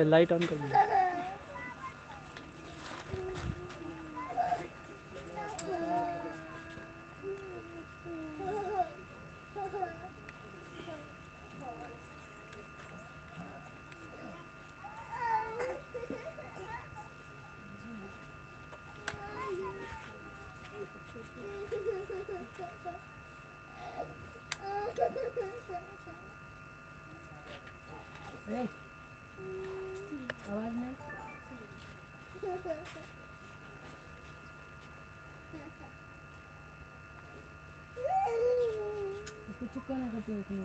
Light on कर दिया। आवाज नहीं इसको चुपका ना करते उसमें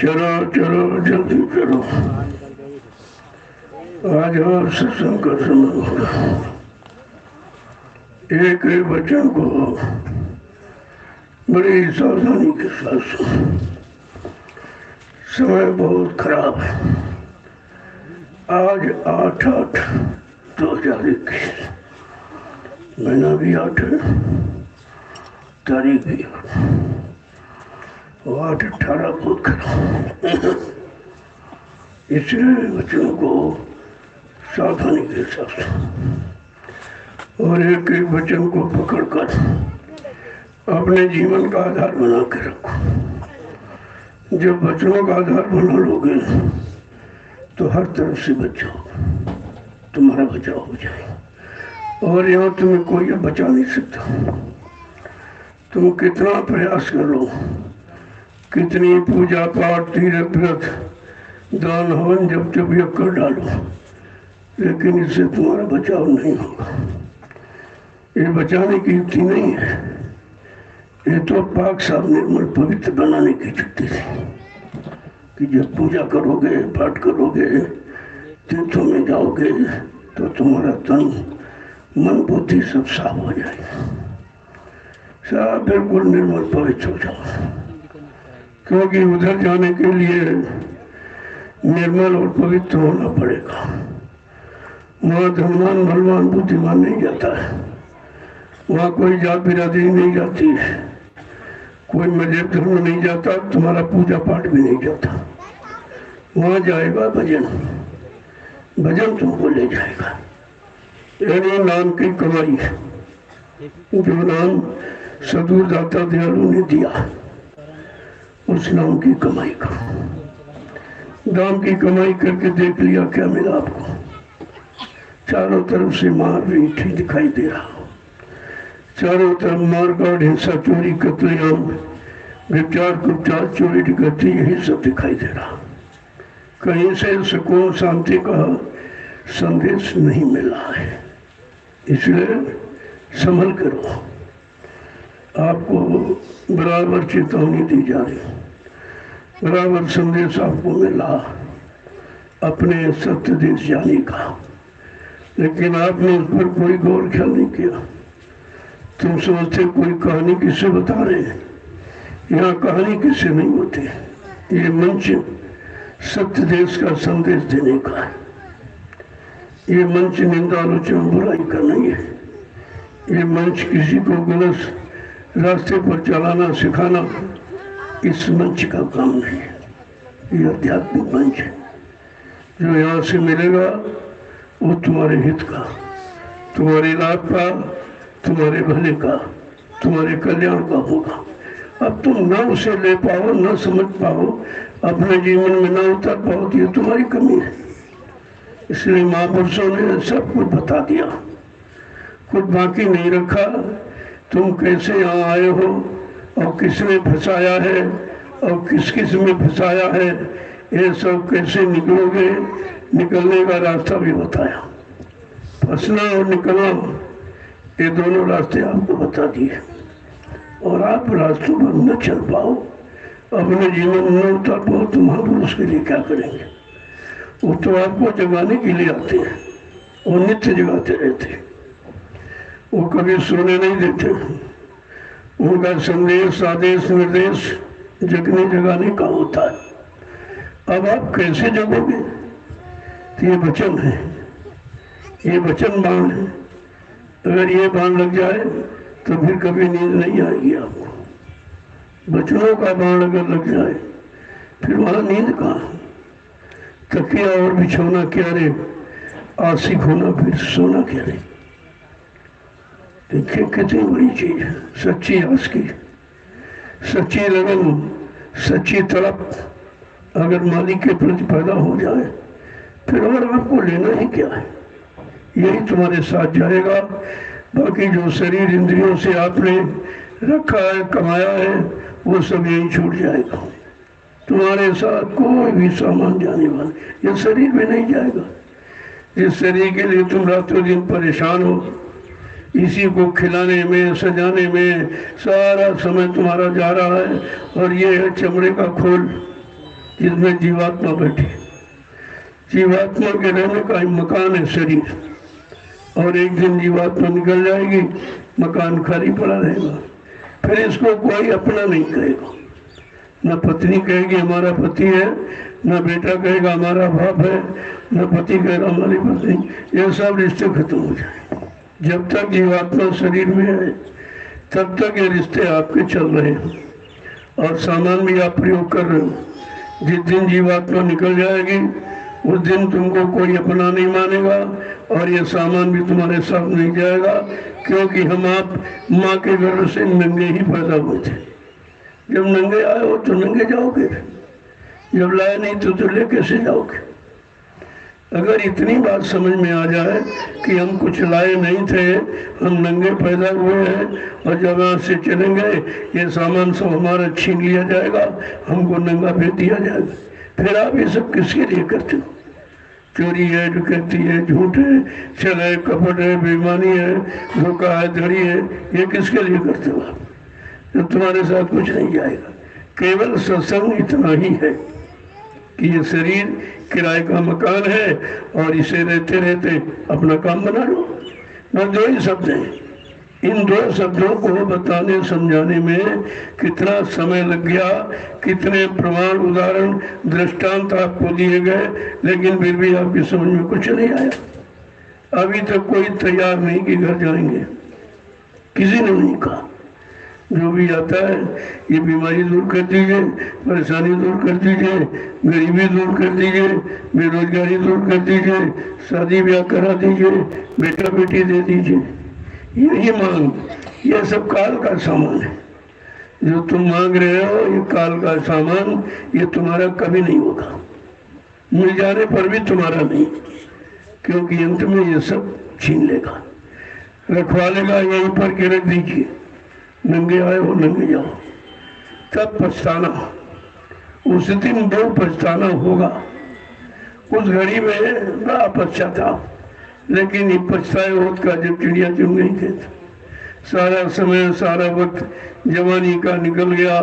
चलो चलो जल्दी चलो, आज और सत्संग का समय होगा। एक एक वचन को बड़ी सावधानी के साथ सुनो। समय बहुत खराब है। आज 8/8/2021, महीना भी 8 है, तारीख भी 8/18 बहुत खराब। इसलिए वचनों को सावधानी के साथ और एक एक वचन को पकड़कर अपने जीवन का आधार बना के रखो। जब वचनों का आधार बना लोगे तो हर तरफ से बचाओ, तुम्हारा बचाव हो जाएगा। और यहाँ तुम्हें कोई अब बचा नहीं सकता। तुम कितना प्रयास कर लो, कितनी पूजा पाठ तीर्थ व्रत दान हवन जब जब यह कर डालो, लेकिन इससे तुम्हारा बचाव नहीं होगा। ये बचाने की युक्ति नहीं है, ये तो पाक साफ निर्मल पवित्र बनाने की युक्ति है कि जब पूजा करोगे, पाठ करोगे, तीर्थों में जाओगे तो तुम्हारा तन मन बुद्धि सब साफ हो जाएगा, सब बिल्कुल निर्मल पवित्र हो जाओ। क्योंकि उधर जाने के लिए निर्मल और पवित्र होना पड़ेगा। वहाँ धनवान बलवान बुद्धिमान नहीं जाता है, वहाँ कोई जात बिरादरी नहीं जाती है, कोई मजहब धर्म नहीं जाता, तुम्हारा पूजा पाठ भी नहीं जाता। वहाँ जाएगा भजन, भजन तुमको ले जाएगा। यानी नाम की कमाई, जो नाम सदूर दाता दयालु ने दिया, उस नाम की कमाई करो। नाम की कमाई करके देख लिया क्या मिला आपको? चारों तरफ से मार पीट दिखाई दे रहा हो, चारों तरफ मारकाट, हिंसा, चोरी, कत्लेआम, व्यभिचार, कुचार, चोरी, डकैती, यही सब दिखाई दे रहा। कहीं से सुकून शांति का संदेश नहीं मिला है। इसलिए संभल करो। आपको बराबर चेतावनी दी जा रही, बराबर संदेश आपको मिला अपने सत्य देश जाने का, लेकिन आपने उस पर कोई गौर ख्याल नहीं किया। तुम समझते कोई कहानी किससे बता रहे हैं, यहाँ कहानी किससे नहीं होती। ये मंच सत्य देश का संदेश देने का है। ये मंच निंदा आलोचना बुराई का नहीं है। ये मंच किसी को गलत रास्ते पर चलाना सिखाना इस मंच का काम नहीं है। ये आध्यात्मिक मंच है। जो यहाँ से मिलेगा वो तुम्हारे हित का, तुम्हारे लाभ का, तुम्हारे भले का, तुम्हारे कल्याण का होगा। अब तुम न उसे ले पाओ, न समझ पाओ, अपने जीवन में न उतर पाओ, तो ये तुम्हारी कमी है। इसलिए महापुरुषों ने सब कुछ बता दिया, कुछ बाकी नहीं रखा। तुम कैसे यहाँ आए हो और किसने फंसाया है और किस किस में फंसाया है, ये सब कैसे निकलोगे, निकलने का रास्ता भी बताया। फंसना और निकलना, ये दोनों रास्ते आपको बता दिए। और आप रास्तों पर न चल पाओ, अपने जीवन में न उतर पाओ, तो महापुरुष के लिए क्या करेंगे? वो तो आपको जगाने के लिए आते हैं और नित्य जगाते रहते हैं। वो कभी सोने नहीं देते। उनका संदेश, आदेश, निर्देश जगने जगाने का होता है। अब आप कैसे जगोगे? तो ये वचन है, ये वचन बाण है। अगर ये बाण लग जाए तो फिर कभी नींद नहीं आएगी आपको। वचनों का बाण अगर लग जाए फिर वहां नींद कहाँ? तकिया और बिछौना क्या रे, आशिक होना फिर सोना क्या रे। देखिए कितनी बड़ी चीज है सच्ची आशिकी, सच्ची लगन, सच्ची तड़प अगर मालिक के प्रति पैदा हो जाए, फिर और आपको लेना ही क्या है? यही तुम्हारे साथ जाएगा। बाकी जो शरीर इंद्रियों से आपने रखा है, कमाया है, वो सब यही छूट जाएगा। तुम्हारे साथ कोई भी सामान जाने वाला, ये शरीर में नहीं जाएगा। जिस शरीर के लिए तुम रातों दिन परेशान हो, इसी को खिलाने में, सजाने में सारा समय तुम्हारा जा रहा है। और ये है चमड़े का खोल जिसमें जीवात्मा बैठी। जीवात्मा के रहने का मकान है शरीर, और एक दिन जीवात्मा निकल जाएगी, मकान खाली पड़ा रहेगा। फिर इसको कोई अपना नहीं कहेगा। न पत्नी कहेगी हमारा पति है, न बेटा कहेगा हमारा बाप है, न पति कहेगा हमारी पत्नी। ये सब रिश्ते खत्म हो जाए। जब तक जीवात्मा शरीर में है तब तक ये रिश्ते आपके चल रहे हैं और सामान भी आप प्रयोग कर रहे हो। जिस दिन जीवात्मा निकल जाएगी उस दिन तुमको कोई अपना नहीं मानेगा और ये सामान भी तुम्हारे साथ नहीं जाएगा, क्योंकि हम आप माँ के गर्भ से नंगे ही पैदा हुए थे। जब नंगे आए हो तो नंगे जाओगे, जब लाए नहीं तो ले कैसे जाओगे? अगर इतनी बात समझ में आ जाए कि हम कुछ लाए नहीं थे, हम नंगे पैदा हुए हैं और जब यहाँ से चलेंगे ये सामान सब हमारा छीन लिया जाएगा, हमको नंगा भेज दिया जाएगा, फिर आप ये सब किसके लिए करते हो? चोरी है, डकैती है, झूठ है, छल है, कपट है, बेईमानी है, धोखा है, धड़ी है, ये किसके लिए करते हो आप? जब तुम्हारे साथ कुछ नहीं जाएगा। केवल सत्संग इतना ही है कि ये शरीर किराए का मकान है और इसे रहते रहते अपना काम बना लो। न दो ही शब्द हैं, इन दो शब्दों को बताने समझाने में कितना समय लग गया, कितने प्रमाण, उदाहरण, दृष्टांत आपको दिए गए, लेकिन फिर भी आपकी समझ में कुछ नहीं आया। अभी तक कोई तैयार नहीं कि घर जाएंगे, किसी ने नहीं कहा। जो भी आता है ये बीमारी दूर कर दीजिए, परेशानी दूर कर दीजिए, गरीबी दूर कर दीजिए, बेरोजगारी दूर कर दीजिए, शादी ब्याह करा दीजिए, बेटा बेटी दे दीजिए, यही मांग। ये सब काल का सामान है। जो तुम मांग रहे हो ये काल का सामान, ये तुम्हारा कभी नहीं होगा। मिल जाने पर भी तुम्हारा नहीं, क्योंकि अंत में ये सब छीन लेगा, रखवा लेगा। यहीं पर के रख दीजिए, नंगे आए हो नंगे जाओ, तब पछताना। उस दिन बहुत पछताना होगा। उस घड़ी में बड़ा पश्चाताप, लेकिन ये पछताए होत का जब चिड़िया चुन गई थे। सारा समय, सारा वक्त जवानी का निकल गया,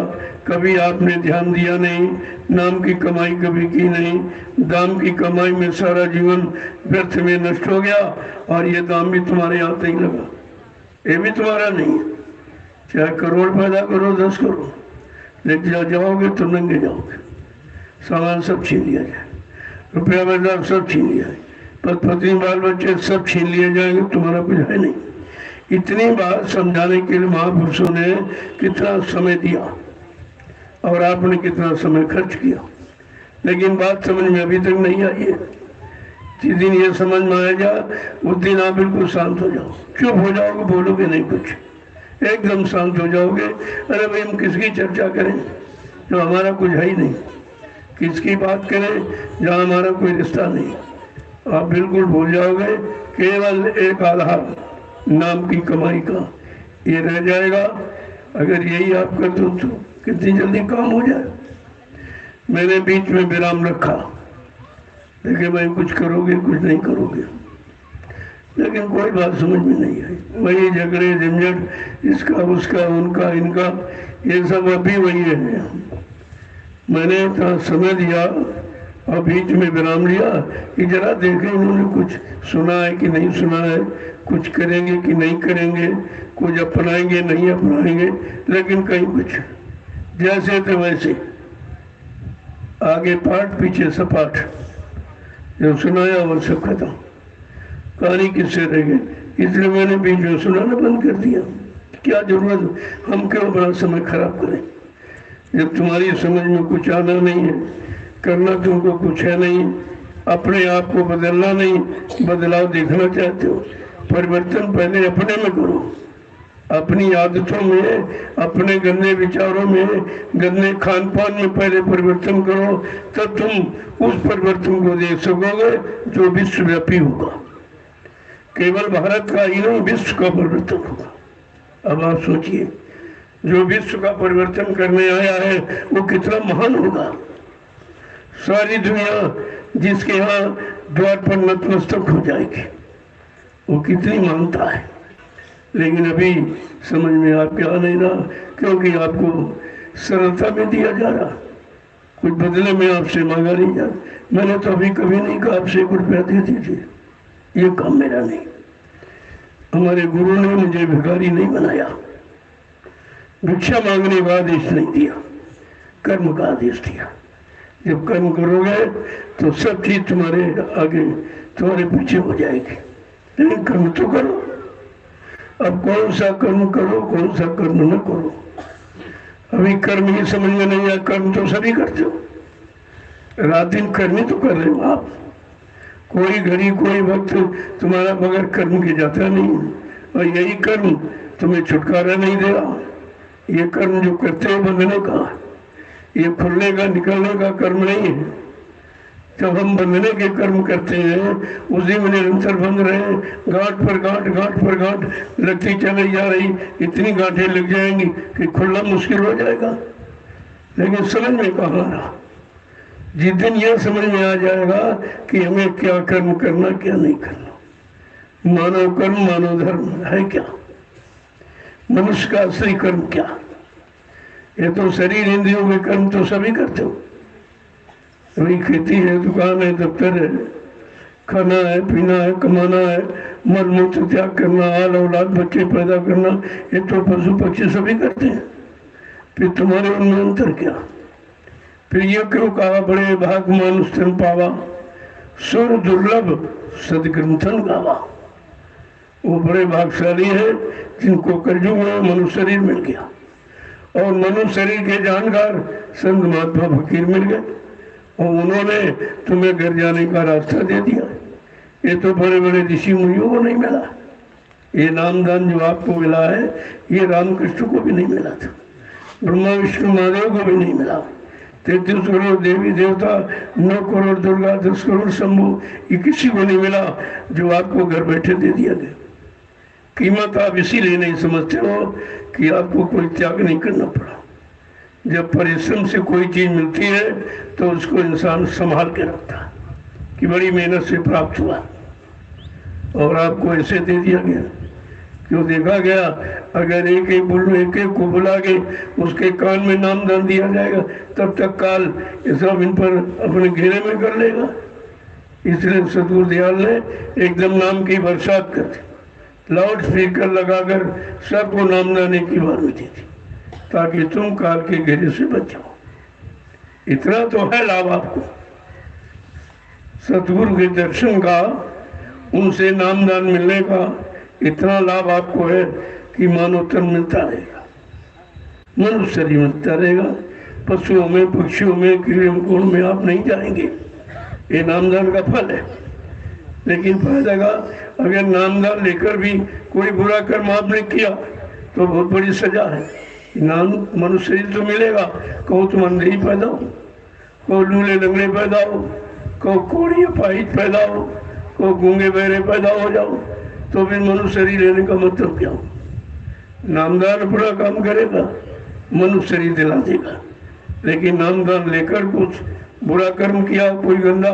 कभी आपने ध्यान दिया नहीं, नाम की कमाई कभी की नहीं, दाम की कमाई में सारा जीवन व्यर्थ में नष्ट हो गया और ये दाम भी तुम्हारे आते ही लगा। ये भी तुम्हारा नहीं है। चाहे करोड़ पैदा करो, 10 करोड़, लेकिन जाओगे तो नंगे जाओगे। सामान सब छीन लिया जाए, रुपया पैसा सब छीन लिया जाए, पत्नी बाल बच्चे सब छीन लिए जाएंगे, तुम्हारा कुछ है नहीं। इतनी बात समझाने के लिए महापुरुषों ने कितना समय दिया और आपने कितना समय खर्च किया, लेकिन बात समझ में अभी तक नहीं आई है। जिस दिन ये समझ में आएगा उस दिन आप बिल्कुल शांत हो जाओ, चुप हो जाओगे, बोलोगे नहीं कुछ। एकदम शांत हो जाओगे। अरे भाई हम किसकी चर्चा करें जो हमारा कुछ है ही नहीं, किसकी बात करें जहाँ हमारा कोई रिश्ता नहीं। आप बिल्कुल भूल जाओगे, केवल एक आधार नाम की कमाई का ये रह जाएगा। अगर यही आप कर दो तो कितनी जल्दी काम हो जाए। मैंने बीच में विराम रखा, देखिए भाई कुछ करोगे कुछ नहीं करोगे, लेकिन कोई बात समझ में नहीं आई। वही झगड़े झंझट, इसका उसका उनका इनका, ये सब अभी वही है। मैंने इतना समय दिया और बीच में विराम लिया कि जरा देखें उन्होंने कुछ सुना है कि नहीं सुना है, कुछ करेंगे कि नहीं करेंगे, कुछ अपनाएंगे नहीं अपनाएंगे। लेकिन कहीं कुछ जैसे थे वैसे, आगे पाठ पीछे सपाट, जो सुनाया वो सब खत्म, कहानी किससे रह गई। इसलिए मैंने बीच में सुनाना बंद कर दिया। क्या जरूरत, हम क्यों बड़ा समय खराब करें जब तुम्हारी समझ में कुछ आना नहीं है, करना तुमको कुछ है नहीं, अपने आप को बदलना नहीं, बदलाव देखना चाहते हो। परिवर्तन पहले अपने में करो, अपनी आदतों में, अपने गंदे विचारों में, गंदे खान पान में पहले परिवर्तन करो, तब तुम उस परिवर्तन को देख सकोगे जो विश्वव्यापी होगा। केवल भारत का ही नहीं, विश्व का परिवर्तन होगा। अब आप सोचिए, जो विश्व का परिवर्तन करने आया है वो कितना महान होगा। सारी दुनिया जिसके यहाँ द्वार पर नतमस्तक हो जाएगी, वो कितनी मानता है। लेकिन अभी समझ में आपके आ नहीं रहा, क्योंकि आपको सरलता में दिया जा रहा, कुछ बदले में आपसे मांगा नहीं जा रहा। मैंने तो अभी कभी नहीं कहा आपसे 1 रुपया दे दीजिए, ये काम मेरा नहीं। हमारे गुरु ने मुझे भिखारी नहीं बनाया, भिक्षा मांगने का आदेश नहीं दिया, कर्म का आदेश दिया। जब कर्म करोगे तो सब चीज तुम्हारे आगे, तुम्हारे पीछे हो जाएगी। लेकिन कर्म तो करो। अब कौन सा कर्म करो, कौन सा कर्म न करो, अभी कर्म ही समझ में नहीं आया। कर्म तो सभी करते हो, रात दिन कर्म ही तो कर रहे हो आप। कोई घड़ी कोई वक्त तुम्हारा बगैर कर्म के जाता नहीं, और यही कर्म तुम्हें छुटकारा नहीं दे रहा। ये कर्म जो करते हो बंधने का, ये खुलने का निकलने का कर्म नहीं है। जब हम बंधने के कर्म करते हैं उसी में निरंतर बंध रहे हैं, गांठ पर गांठ, गांठ पर गांठ लगती चली जा रही, इतनी गांठें लग जाएंगी कि खुलना मुश्किल हो जाएगा। लेकिन समझ में कहाँ आ रहा, जिस दिन यह समझ में आ जाएगा कि हमें क्या कर्म करना क्या नहीं करना, मानव कर्म मानव धर्म है क्या, मनुष्य का असली कर्म क्या। ये तो शरीर इंद्रियों के कर्म तो सभी करते हो, वही खेती है, दुकान है, दफ्तर है, खाना है, पीना है, कमाना है, मल मूत्र त्याग करना, आल औलाद बच्चे पैदा करना, ये तो पशु पक्षी सभी करते हैं। फिर तुम्हारे उनमें अंतर क्या। फिर ये क्यों कहा बड़े भाग मानुष तन पावा, सुर दुर्लभ सदग्रंथन गावा। वो बड़े भागशाली है जिनको कलयुग में मनुष्य शरीर मिल गया, और मनुष्य शरीर के जानकार संत महात्मा फकीर मिल गए, और उन्होंने तुम्हें घर जाने का रास्ता दे दिया। ये तो बड़े बड़े ऋषि मुनियों को नहीं मिला। ये नामदान जो आपको मिला है, ये रामकृष्ण को भी नहीं मिला था, ब्रह्मा विष्णु महादेव को भी नहीं मिला। 33 करोड़ देवी देवता, 9 करोड़ दुर्गा, 10 करोड़ शंभु, ये किसी को नहीं मिला जो आपको घर बैठे दे दिया गया। कीमत आप इसीलिए नहीं समझते हो कि आपको कोई त्याग नहीं करना पड़ा। जब परिश्रम से कोई चीज मिलती है तो उसको इंसान संभाल के रखता है कि बड़ी मेहनत से प्राप्त हुआ, और आपको ऐसे दे दिया गया। क्यों देखा गया, अगर एक एक को बुला के उसके कान में नामदान दिया जाएगा तब तक काल ये सब इन पर अपने घेरे में कर लेगा। इसलिए सतगुरु दयाल ने एकदम नाम की बरसात कर दी, लाउड स्पीकर लगाकर सबको नामदाने की बात दी थी, ताकि तुम काल के घेरे से बच जाओ। इतना तो है लाभ आपको सतगुरु के दर्शन का, उनसे नामदान मिलने का इतना लाभ आपको है कि मानव तन मिलता रहेगा, मनुष्य शरीर मिलता रहेगा। पशुओं में, पक्षियों में, कीड़े मकोड़ों में आप नहीं जाएंगे, ये नामदान का फल है। लेकिन फायदा का, अगर नामदान लेकर भी कोई बुरा कर्म आपने किया तो बहुत बड़ी सजा है। नाम मनुष्य शरीर तो मिलेगा, कहो तुम अंधे ही पैदा हो, कहो लूले लंगड़े पैदा हो, कहो कोढ़ी अपाहिज पैदा हो, कहो गूंगे बहरे पैदा हो जाओ, तो फिर मनुष्य शरीर लेने का मतलब क्या हो? नामदान बड़ा काम करेगा, मनुष्य शरीर दिला देगा, लेकिन नामदान लेकर कुछ बुरा कर्म किया, कोई गंदा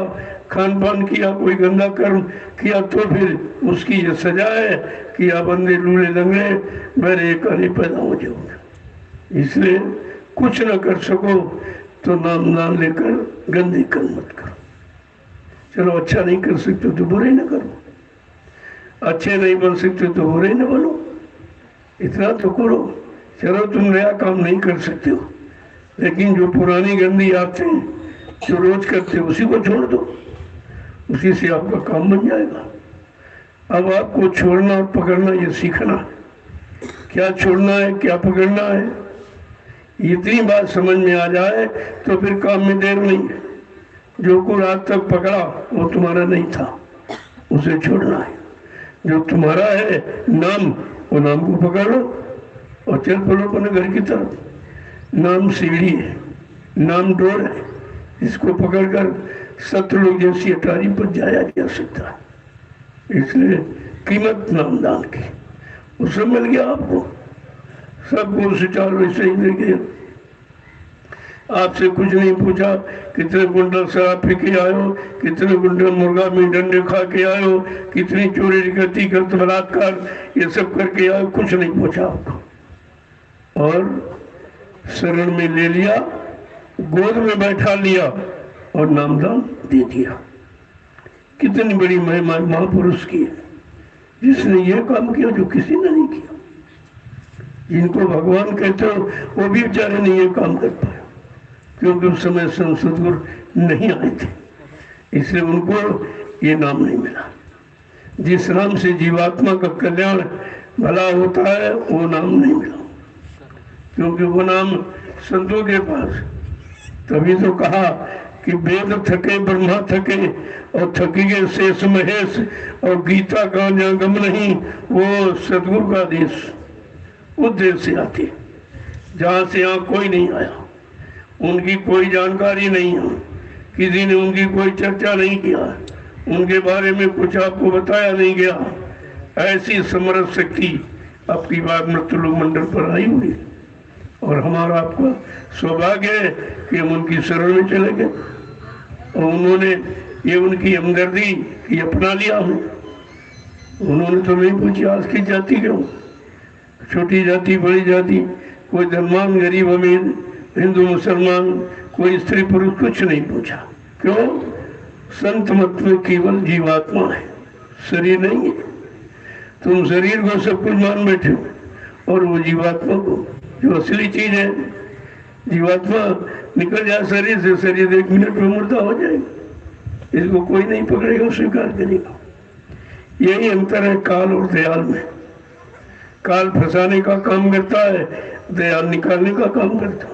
खान पान किया, कोई गंदा कर्म किया, तो फिर उसकी ये सजा है कि आप अंधे लूले लंगड़े बहरे काले पैदा हो जाओगे। इसलिए कुछ न कर सको तो नामदान लेकर गंदे कर्म मत करो। चलो अच्छा नहीं कर सकते तो बुरे न करो, अच्छे नहीं बन सकते तो बुरे न बनो, इतना तो करो। चलो तुम नया काम नहीं कर सकते हो, लेकिन जो पुरानी गंदी आदतें जो रोज करते हो उसी को छोड़ दो, उसी से आपका काम बन जाएगा। अब आपको छोड़ना और पकड़ना ये सीखना है, क्या छोड़ना है क्या पकड़ना है, इतनी बात समझ में आ जाए तो फिर काम में देर नहीं है। जो कुछ आज तक पकड़ा वो तुम्हारा नहीं था, उसे छोड़ना है। जो तुम्हारा है नाम, वो नाम को पकड़ लो और चल पड़ो अपने घर की तरफ। नाम सीढ़ी है, नाम डोर है, इसको पकड़कर सतलोक जैसी अटारी पर जाया जा सकता है। इसलिए कीमत नामदान की, वो सब मिल गया आपको, सबको सुचारू वैसे ही दे गया। आपसे कुछ नहीं पूछा कितने कुंटल शराब पी के आए हो, कितने कुंटल मुर्गा में डंडे खा के आए हो, कितनी चोरी डकैती करते बलात्कार ये सब करके आए हो, कुछ नहीं पूछा आपको। और शरण में ले लिया, गोद में बैठा लिया और नामदान दे दिया। कितनी बड़ी महिमा महापुरुष की है, जिसने ये काम किया जो किसी ने नहीं किया। जिनको भगवान कहते हो वो भी बेचारे नहीं ये काम कर पाए, क्योंकि उस समय सदगुरु नहीं आए थे, इसलिए उनको ये नाम नहीं मिला। जिस नाम से जीवात्मा का कल्याण भला होता है वो नाम नहीं मिला, क्योंकि वो नाम संतों के पास। तभी तो कहा कि वेद थके ब्रह्मा थके और थकी गए शेष महेश, और गीता का जहाँ गम नहीं वो सदगुरु का देश, उस देश से आती जहाँ से यहाँ कोई नहीं आया, उनकी कोई जानकारी नहीं है, किसी ने उनकी कोई चर्चा नहीं किया, उनके बारे में कुछ आपको बताया नहीं गया। ऐसी समर्थ शक्ति आपकी बात मृत्युलोक मंडल पर आई हुई है, और हमारा आपका सौभाग्य है कि हम उनकी शरण में चले गए और उन्होंने ये उनकी हमदर्दी की अपना लिया हमें। उन्होंने तो नहीं पूछी आज की जाति क्यों, छोटी जाति बड़ी जाति, कोई धनवान गरीब अमीर, हिंदू मुसलमान, कोई स्त्री पुरुष, कुछ नहीं पूछा। क्यों? संत मत में केवल जीवात्मा है, शरीर नहीं है। तुम शरीर को सब कुछ मान बैठे हो और वो जीवात्मा को जो असली चीज है, जीवात्मा निकल जाए शरीर से, शरीर 1 मिनट में मुर्दा हो जाएगा। इसको कोई नहीं पकड़ेगा, स्वीकार करेगा। यही अंतर है काल और दयाल में। काल फंसाने का काम करता है, दयाल निकालने का काम करता है।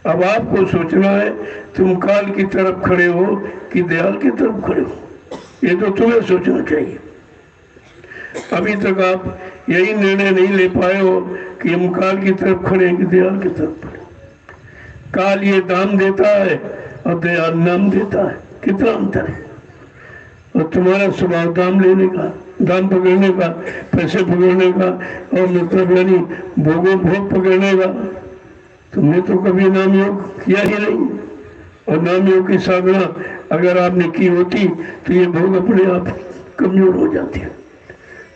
अब आपको सोचना है तुम काल की तरफ खड़े हो कि दयाल की तरफ खड़े हो, ये तो तुम्हें सोचना चाहिए। अभी तक आप यही निर्णय नहीं ले पाए हो कि हम काल की तरफ खड़े हैं कि दयाल की तरफ खड़े। काल ये दाम देता है और दयाल नाम देता है, कितना अंतर है। और तुम्हारा स्वभाव दाम लेने का, दाम पकड़ने का, पैसे पकड़ने का, और मतलब यानी भोगों भोग पकड़ने का। तुमने तो कभी नाम योग किया ही नहीं, और नाम योग की साधना अगर आपने की होती तो ये भोग अपने आप कमजोर हो जाते हैं,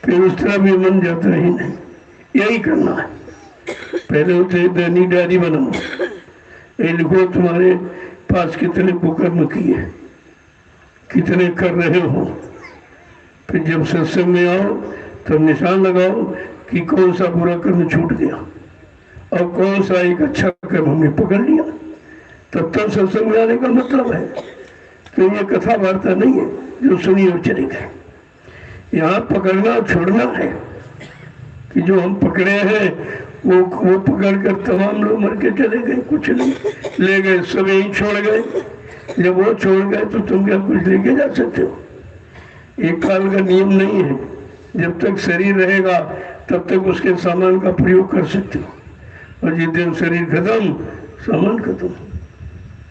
फिर उस तरह भी मन जाता ही नहीं। यही करना है। पहले होते दैनिक डायरी बनाओ, ये लिखो तुम्हारे पास कितने कुकर्म किए, कितने कर रहे हो। फिर जब सत्संग में आओ तो निशान लगाओ कि कौन सा बुरा कर्म छूट गया और कौन सा एक अच्छा कर्म हमने पकड़ लिया। तब तो सत्संग में आने का मतलब है। तो ये कथा वार्ता नहीं है जो सुनी और चले गए। यहाँ पकड़ना और छोड़ना है कि जो हम पकड़े हैं वो पकड़ कर तमाम लोग मर के चले गए, कुछ नहीं ले गए, सब यही छोड़ गए। जब वो छोड़ गए तो तुम क्या कुछ लेके जा सकते हो? एक काल का नियम नहीं है, जब तक शरीर रहेगा तब तक उसके सामान का प्रयोग कर सकते हो, और जिस दिन शरीर खत्म सामान खत्म।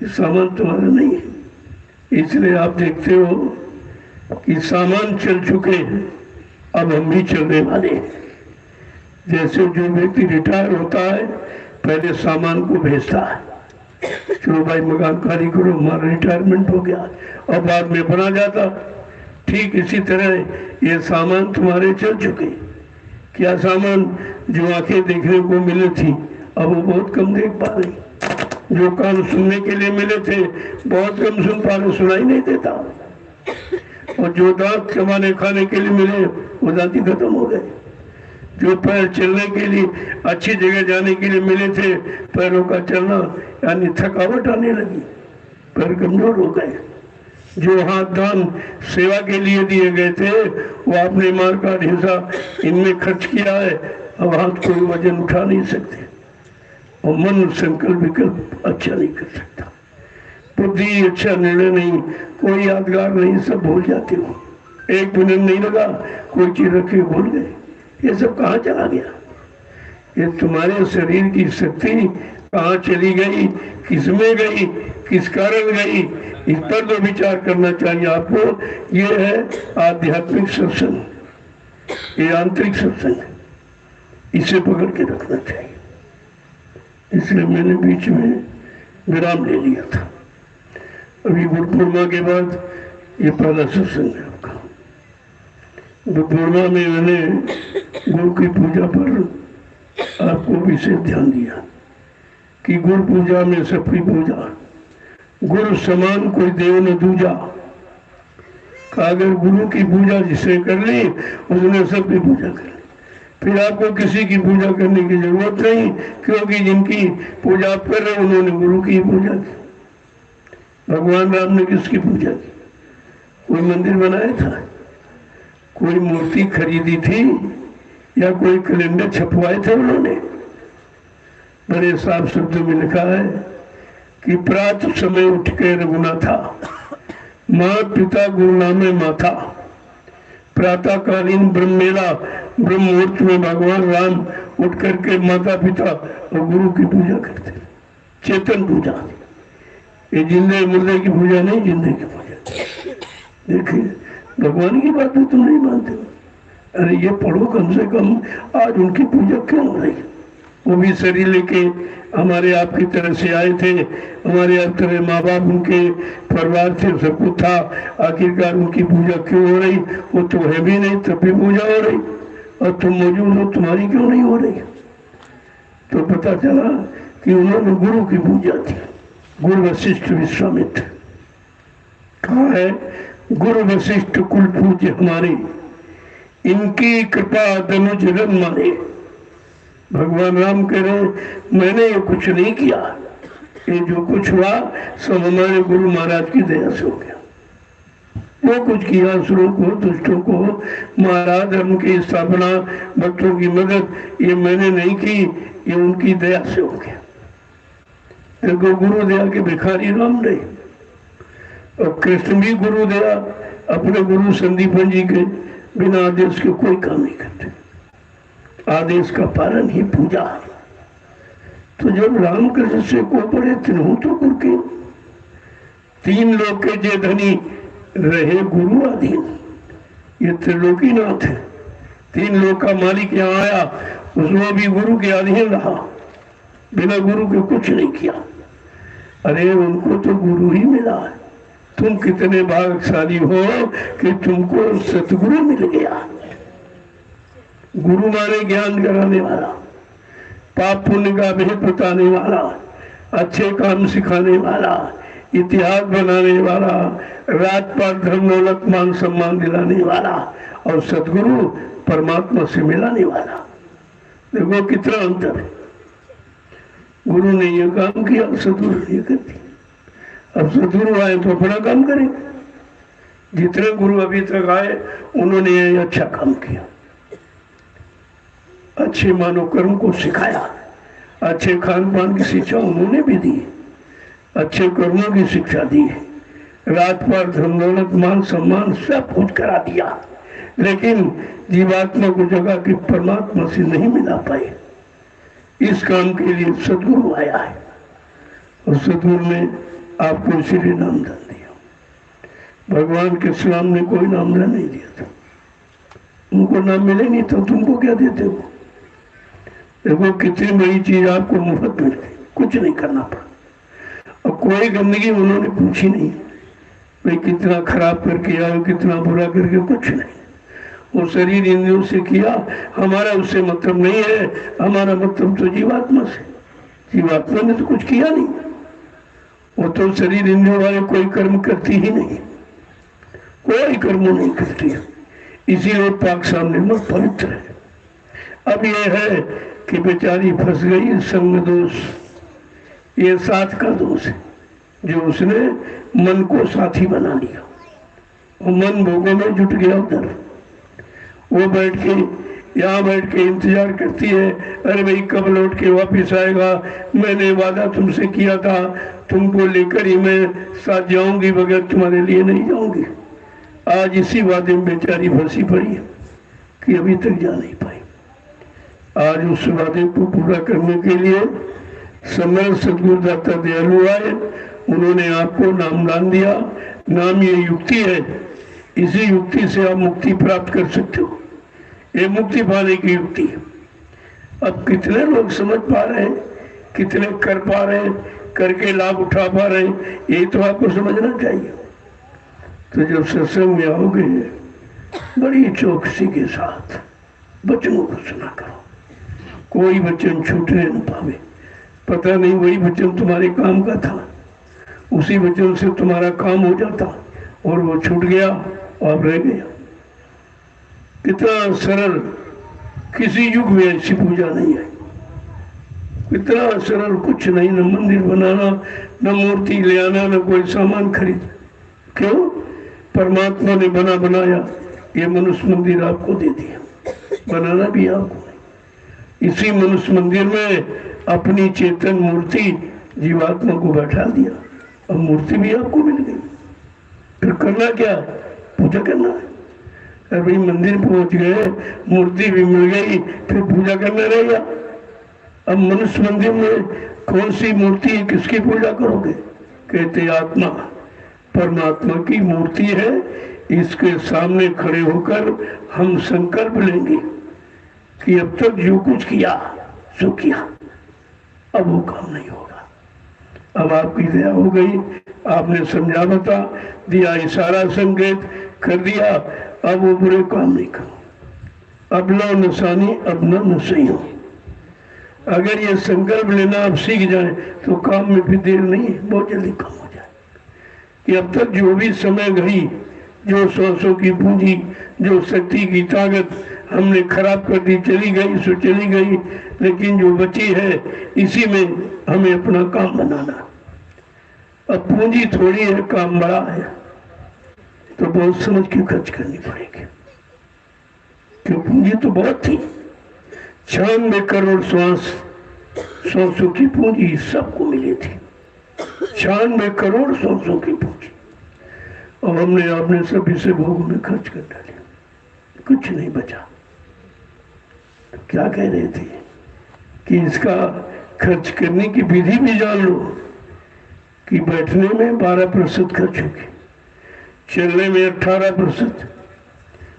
ये सामान तुम्हारा नहीं है। इसलिए आप देखते हो कि सामान चल चुके हैं, अब हम भी चलने वाले हैं। जैसे जो व्यक्ति रिटायर होता है पहले सामान को भेजता है, चलो भाई मकान खाली करो, हमारा रिटायरमेंट हो गया, और बाद में बना जाता। ठीक इसी तरह ये सामान तुम्हारे चल चुके। क्या सामान जो आंखें देखने को मिली थी अब वो बहुत कम देख पा रही, जो कान सुनने के लिए मिले थे बहुत कम सुन पा रहे, सुनाई नहीं देता, और जो दांत चबाने खाने के लिए मिले वो दांत ही खत्म हो गए, जो पैर चलने के लिए अच्छी जगह जाने के लिए मिले थे पैरों का चलना यानी थकावट आने लगी, पैर कमजोर हो गए, जो हाथ दान सेवा के लिए दिए गए थे वो आपने मार का ढेसा इनमें खर्च किया है, अब हाथ कोई वजन उठा नहीं सकते, और मन संकल्प विकल्प अच्छा नहीं कर सकता, बुद्धि अच्छा निर्णय नहीं, कोई यादगार नहीं, सब भूल जाते हो, एक मिनट नहीं लगा कोई चीज रखी भूल गए, ये सब कहाँ चला गया? ये तुम्हारे शरीर की शक्ति कहाँ चली गई, किसमें गई, किस कारण गई, इस पर तो विचार करना चाहिए आपको। ये है आध्यात्मिक सत्संग, ये आंतरिक सत्संग, इसे पकड़ के रखना चाहिए। इसलिए मैंने बीच में विराम ले लिया था। अभी गुरु पूर्णिमा के बाद ये पहला सत्संग है आपका। गुरु पूर्णिमा में मैंने गुरु की पूजा पर आपको विशेष ध्यान दिया कि गुरु पूजा में सबकी पूजा, गुरु समान कोई देव न दूजा। अगर गुरु की पूजा जिसने कर ली उसने सबकी पूजा कर ली, फिर आपको किसी की पूजा करने की जरूरत नहीं, क्योंकि जिनकी पूजा आप कर रहे हैं उन्होंने गुरु की पूजा की। भगवान राम ने किसकी पूजा की? कोई मंदिर बनाया था, कोई मूर्ति खरीदी थी, या कोई कैलेंडर छपवाए थे उन्होंने? बड़े साफ शब्दों में लिखा है कि प्रात समय उठ के रघुनाथा, माँ पिता गुरु नामे माथा, प्रातःकालीन ब्रह्मेला ब्रह्म मुहूर्त में भगवान राम उठ करके माता पिता और गुरु की पूजा करते, चेतन पूजा। ये जिंदे मुर्दे की पूजा नहीं, जिंदे की पूजा। देखिए भगवान की बात भी तुम नहीं मानते हो, अरे ये पढ़ो कम से कम, आज उनकी पूजा क्यों हो रही? वो भी शरीर लेके हमारे आपकी तरह से आए थे, हमारे आप तरह माँ बाप उनके परिवार थे, सब कुछ था, आखिरकार उनकी पूजा क्यों हो रही? वो तो है भी नहीं तब भी पूजा हो रही, और तुम मौजूद हो, तुम्हारी क्यों नहीं हो रही? तो पता चला कि उन्होंने गुरु की पूजा थी। गुरु वशिष्ठ विश्वामित्र कहा है, गुरु वशिष्ठ कुल पूज्य हमारे, इनकी कृपा धनुज रन मारे। भगवान राम कह रहे मैंने ये कुछ नहीं किया, ये जो कुछ हुआ सब हमारे गुरु महाराज की दया से हो गया। वो कुछ किया, असुरों को दुष्टों को मारा, धर्म की स्थापना, भक्तों की मदद, ये मैंने नहीं की, ये उनकी दया से हो गया। देखो गुरु दया के भिखारी राम नहीं, और कृष्ण भी गुरु दया, अपने गुरु संदीपन जी के बिना आदेश के कोई काम नहीं करते, आदेश का पालन ही पूजा। तो जब रामकृष्ण से को पड़े तिन्हों तो गुरु के, तीन लोग के जे धनी रहे गुरु अधीन, ये त्रिलोकीनाथ है, तीन लोग का मालिक यहाँ आया, उसमें भी गुरु के अधीन रहा, बिना गुरु के कुछ नहीं किया। अरे उनको तो गुरु ही मिला है, तुम कितने भाग्यशाली हो कि तुमको सतगुरु मिल गया। गुरु माने ज्ञान कराने वाला, पाप पुण्य का भेद बताने वाला, अच्छे काम सिखाने वाला, इतिहास बनाने वाला, रात पात धर्म दौलत मान सम्मान दिलाने वाला, और सदगुरु परमात्मा से मिलाने वाला। देखो कितना अंतर है, गुरु ने ये काम किया, सदगुरु ने ये कर दिया। अब सदगुरु आए तो अपना काम करेंगे, जितने गुरु अभी तक आए उन्होंने ये अच्छा काम किया, अच्छे मानव कर्म को सिखाया, अच्छे खान पान की शिक्षा उन्होंने भी दी, अच्छे कर्मों की शिक्षा दी, रात पर धन दौलत मान सम्मान सब कुछ करा दिया, लेकिन जीवात्मा को जगह के परमात्मा से नहीं मिला पाए। इस काम के लिए सदगुरु आया है और सदगुरु ने आपको इसीलिए नामदान दिया। भगवान के सामने कोई नामदान नहीं दिया था, उनको नाम मिले नहीं तो तुमको क्या देते हो? देखो कितनी बड़ी चीज आपको मुफ्त मिल गई, कुछ नहीं करना पड़ा और कोई गंदगी उन्होंने पूछी नहीं, भाई कितना खराब करके आए, कितना बुरा करके, कुछ नहीं। वो शरीर इंद्रियों से किया, हमारा उससे मतलब नहीं है, हमारा मतलब तो जीवात्मा से। जीवात्मा ने तो कुछ किया नहीं, वो तो शरीर इंद्रियों वाले कोई कर्म करती ही नहीं, कोई कर्म नहीं करती है, इसीलिए पाक सामने में पवित्र है। अब ये है कि बेचारी फंस गई संग दोष, ये साथ का दोष है जो उसने मन को साथी बना लिया और मन भोगों में जुट गया। उधर वो बैठ के यहाँ बैठ के इंतजार करती है, अरे भाई कब लौट के वापिस आएगा, मैंने वादा तुमसे किया था, तुमको लेकर ही मैं साथ जाऊंगी, बगैर तुम्हारे लिए नहीं जाऊंगी। आज इसी वादे में बेचारी फंसी पड़ी है कि अभी तक जा नहीं पाई। आज उस वादे को पूरा करने के लिए समर्थ सदगुरुदाता दयालु आए, उन्होंने आपको नामदान दिया। नाम ये युक्ति है, इसी युक्ति से आप मुक्ति प्राप्त कर सकते हो, ये मुक्ति पाने की युक्ति है। अब कितने लोग समझ पा रहे हैं, कितने कर पा रहे हैं, करके लाभ उठा पा रहे हैं, यही तो आपको समझना चाहिए। तो जब सत्संग में आओगे बड़ी चौकसी के साथ वचनों को सुना करो, कोई वचन छूटने न पावे। पता नहीं वही वचन तुम्हारे काम का था, उसी वचन से तुम्हारा काम हो जाता और वो छूट गया और रह गया। कितना सरल, किसी युग में ऐसी पूजा नहीं है, इतना सरल, कुछ नहीं, न मंदिर बनाना, न मूर्ति ले आना, न कोई सामान खरीद। क्यों? परमात्मा ने बना बनाया ये मनुष्य मंदिर आपको दे दिया, बनाना भी आपको। इसी मनुष्य मंदिर में अपनी चेतन मूर्ति जीवात्मा को बैठा दिया और मूर्ति भी आपको मिल गई। फिर करना क्या? पूजा करना है। अरे भाई मंदिर पहुंच गए, मूर्ति भी मिल गई, फिर पूजा करना रहेगा। अब मनुष्य मंदिर में कौन सी मूर्ति है, किसकी पूजा करोगे? कहते आत्मा, परमात्मा की मूर्ति है, इसके सामने खड़े होकर हम संकल्प लेंगे कि अब तक जो कुछ किया सो किया, अब वो काम नहीं होगा। अब आपकी दया हो गई, आपने समझा बता दिया, इशारा संकेत कर दिया, अब वो बुरे काम नहीं करो। अब लो नसानी, अब न नसई हो। अगर ये संकल्प लेना आप सीख जाए तो काम में भी देर नहीं है, बहुत जल्दी काम हो जाए। कि अब तक जो भी समय गई, जो सांसों की पूंजी, जो शक्ति की ताकत हमने खराब कर दी, चली गई सो चली गई, लेकिन जो बची है इसी में हमें अपना काम बनाना। अब पूंजी थोड़ी है, काम बड़ा है, तो बहुत समझ के खर्च करनी पड़ेगी। क्यों? पूंजी तो बहुत थी, 96 करोड़ सांसों की पूंजी सबको मिली थी, 96 करोड़ सांसों की पूंजी, और हमने आपने सभी से भोग में खर्च कर डाले, कुछ नहीं बचा। तो क्या कह रहे थे कि इसका खर्च करने की विधि भी जान लो कि बैठने में 12% खर्च होगी, चलने में 18%,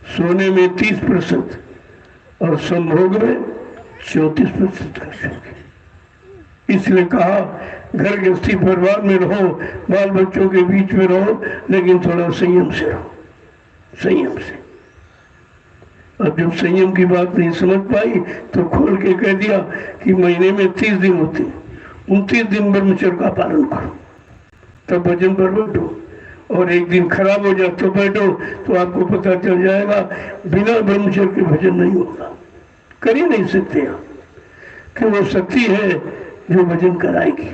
सोने में 30% और संभोग में 34% खर्च होगी। इसलिए कहा घर गृहस्थी परिवार में रहो, बाल बच्चों के बीच में रहो, लेकिन थोड़ा संयम से रहो, संयम से। अब जब संयम की बात नहीं समझ पाई तो खोल के कह दिया कि महीने में 30 दिन होते, 29 दिन ब्रह्मचर्य का पालन करो, तब भजन पर बैठो, और एक दिन खराब हो जाए तो बैठो, तो आपको पता चल जाएगा बिना ब्रह्मचर्य के भजन नहीं होगा। कर ही नहीं सकते आप, कि वो शक्ति है जो भजन कराएगी,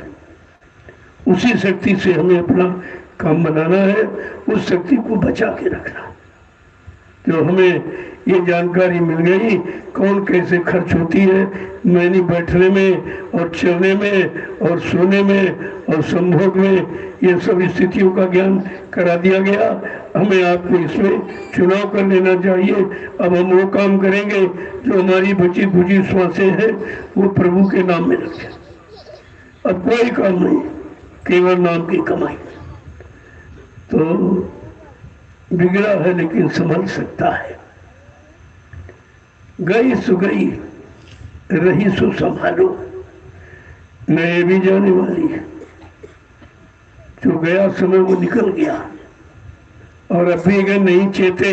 उसी शक्ति से हमें अपना काम बनाना है, उस शक्ति को बचा के रखना। जो हमें ये जानकारी मिल गई कौन कैसे खर्च होती है, मैंने बैठने में और चलने में और सोने में और संभोग में, ये सब स्थितियों का ज्ञान करा दिया गया। हमें आपको इसमें चुनाव कर लेना चाहिए। अब हम वो काम करेंगे जो हमारी बची खुची श्वासें हैं वो प्रभु के नाम में रखें। अब कोई काम नहीं, केवल नाम की कमाई। तो बिगड़ा है लेकिन संभल सकता है। गई सो गई, रही सो संभालो, नए भी जाने वाली है। जो गया समय वो निकल गया, और अभी अगर नहीं चेते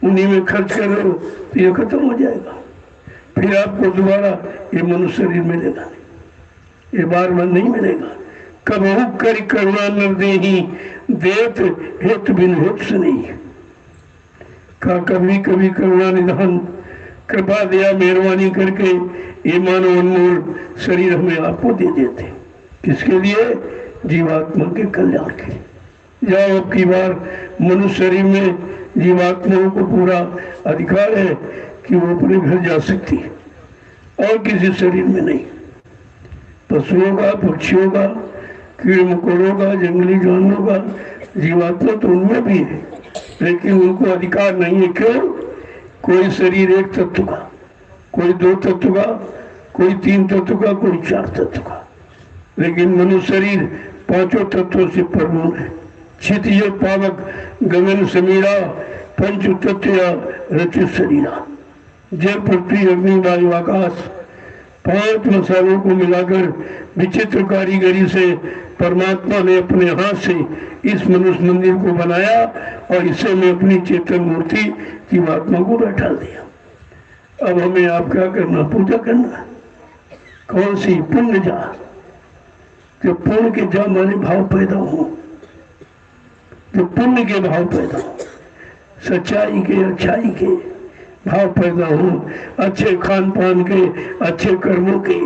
उन्हीं में खर्च कर रहे हो तो ये खत्म हो जाएगा। फिर आपको दोबारा ये मनुष्य शरीर मिलेगा नहीं, ये बार बार नहीं मिलेगा। कबहू कर करुणा न देही, देत हेतु बिन हेतु नहीं। का कभी कभी करुणा निधान, कृपा दया मेहरबानी करके ये मानव अनमोल शरीर हमें आपको दे देते। किसके लिए? जीवात्मा के कल्याण के लिए। जाओ अब की बार मनुष्य शरीर में जीवात्माओं को पूरा अधिकार है कि वो अपने घर जा सकती है, और किसी शरीर में नहीं। पशुओं का, पक्षियों का, कीड़े मकोड़ों का, जंगली जानवरों का जीवात्मा तो उनमें भी है, लेकिन उनको अधिकार नहीं है। क्यों? कोई शरीर एक तत्व का, कोई दो तत्व का, कोई तीन तत्व का, कोई चार तत्व का, लेकिन मनुष्य शरीर पांचों तत्वों से पूर्ण है। क्षितिज पावक गगन समीरा, पंच तत्व रचित शरीरा। जल पृथ्वी अग्नि वायु आकाश, पांच मसालों को मिलाकर विचित्र कारीगरी से परमात्मा ने अपने हाथ से इस मनुष्य मंदिर को बनाया, और इसे में अपनी चेतन मूर्ति जीवात्मा को बैठा दिया। अब हमें आप क्या करना? पूजा करना। कौन सी? पुण्य जा। जो पुण्य के जा माने भाव पैदा हो, जो पुण्य के भाव पैदा हो, सच्चाई के, अच्छाई के भाव पैदा हो, अच्छे खान पान के, अच्छे कर्मों के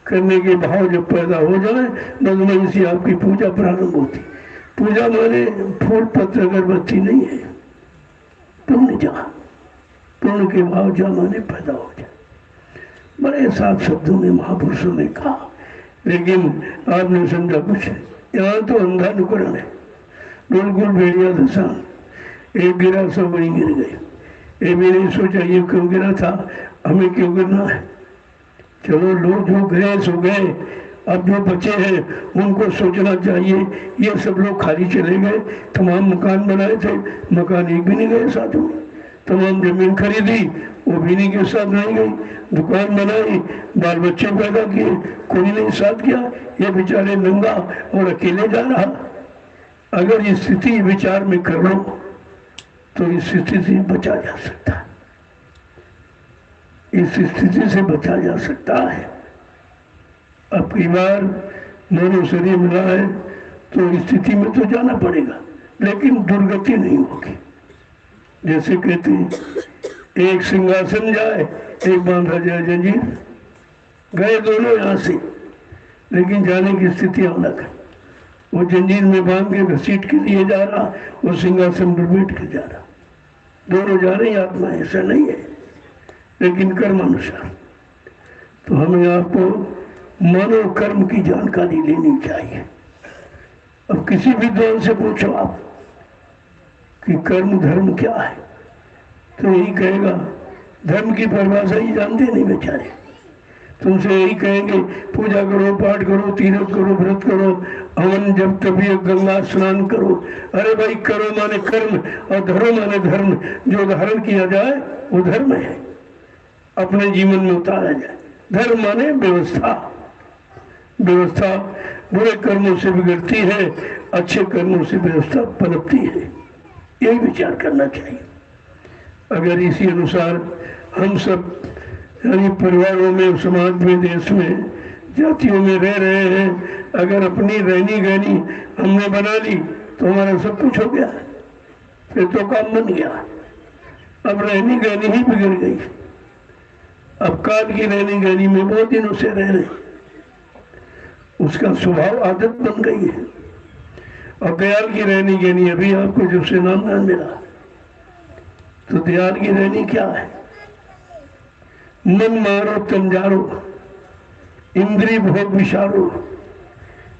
करने के भाव जब पैदा हो जाए, बस से आपकी पूजा प्रारंभ होती। पूजा माने फूल पत्र अगरबत्ती नहीं है, पुण्य जा, पुण्य के भाव जा माने पैदा हो जाए। बड़े साफ शब्दों में महापुरुषों ने कहा, लेकिन आपने समझा कुछ। यहाँ तो अंधा अनुकरण है, बिल्कुल भेड़िया दशा। एक गिरा, सब वहीं गिर गए। ये भी नहीं सोचा ये क्यों गिरा था, हमें क्यों गिरना है। चलो लोग जो गए सो गए, अब जो बचे हैं उनको सोचना चाहिए। ये सब लोग खाली चले गए, तमाम मकान बनाए थे, मकान एक भी नहीं गए साथ में। तमाम जमीन खरीदी, वो भी नहीं के साथ नहीं गई। दुकान बनाई, बाल बच्चे पैदा किए, कोई नहीं साथ किया। ये बेचारे नंगा और अकेले जा रहा। अगर ये स्थिति विचार में कर लो तो इस स्थिति से बचा जा सकता है, इस स्थिति से बचा जा सकता है। अब कई बार मनो शरीर मिला है तो स्थिति में तो जाना पड़ेगा, लेकिन दुर्गति नहीं होगी। जैसे कहते हैं एक सिंहासन जाए, एक बांधा जाए जंजीर। गए दोनों यहाँ से, लेकिन जाने की स्थिति अलग है। वो जंजीर में बांध के घसीट के लिए जा रहा, वो सिंहासन पर बैठ के जा रहा। दोनों जा रही आत्मा, ऐसा नहीं है, लेकिन कर्म अनुसार। तो हमें आपको मानव कर्म की जानकारी लेनी चाहिए। अब किसी विद्वान से पूछो आप कि कर्म धर्म क्या है, तो यही कहेगा, धर्म की परिभाषा ही जानते नहीं बेचारे। तुमसे यही कहेंगे पूजा करो, पाठ करो, तीर्थ करो, व्रत करो, हवन जब तभी गंगा स्नान करो। अरे भाई, करो माने कर्म और धरो माने धर्म। जो धारण किया जाए वो धर्म है, अपने जीवन में उतारा जाए। धर्म माने व्यवस्था। व्यवस्था बुरे कर्मों से बिगड़ती है, अच्छे कर्मों से व्यवस्था पनपती है। यही विचार करना चाहिए। अगर इसी अनुसार हम सब यानी परिवारों में, समाज में, देश में, जातियों में रह रहे हैं, अगर अपनी रहनी गहनी हमने बना ली तो हमारा सब कुछ हो गया, फिर तो काम बन गया। अब रहनी गहनी ही बिगड़ गई। अब काल की रहनी गहनी में बहुत दिनों से रह रहे, उसका स्वभाव आदत बन गई है। और दयाल की रहनी गहनी अभी आपको जब से नाम मिला, तो ध्यान की रहनी क्या है? मन मारो तंजारो, इंद्री भोग विशारो,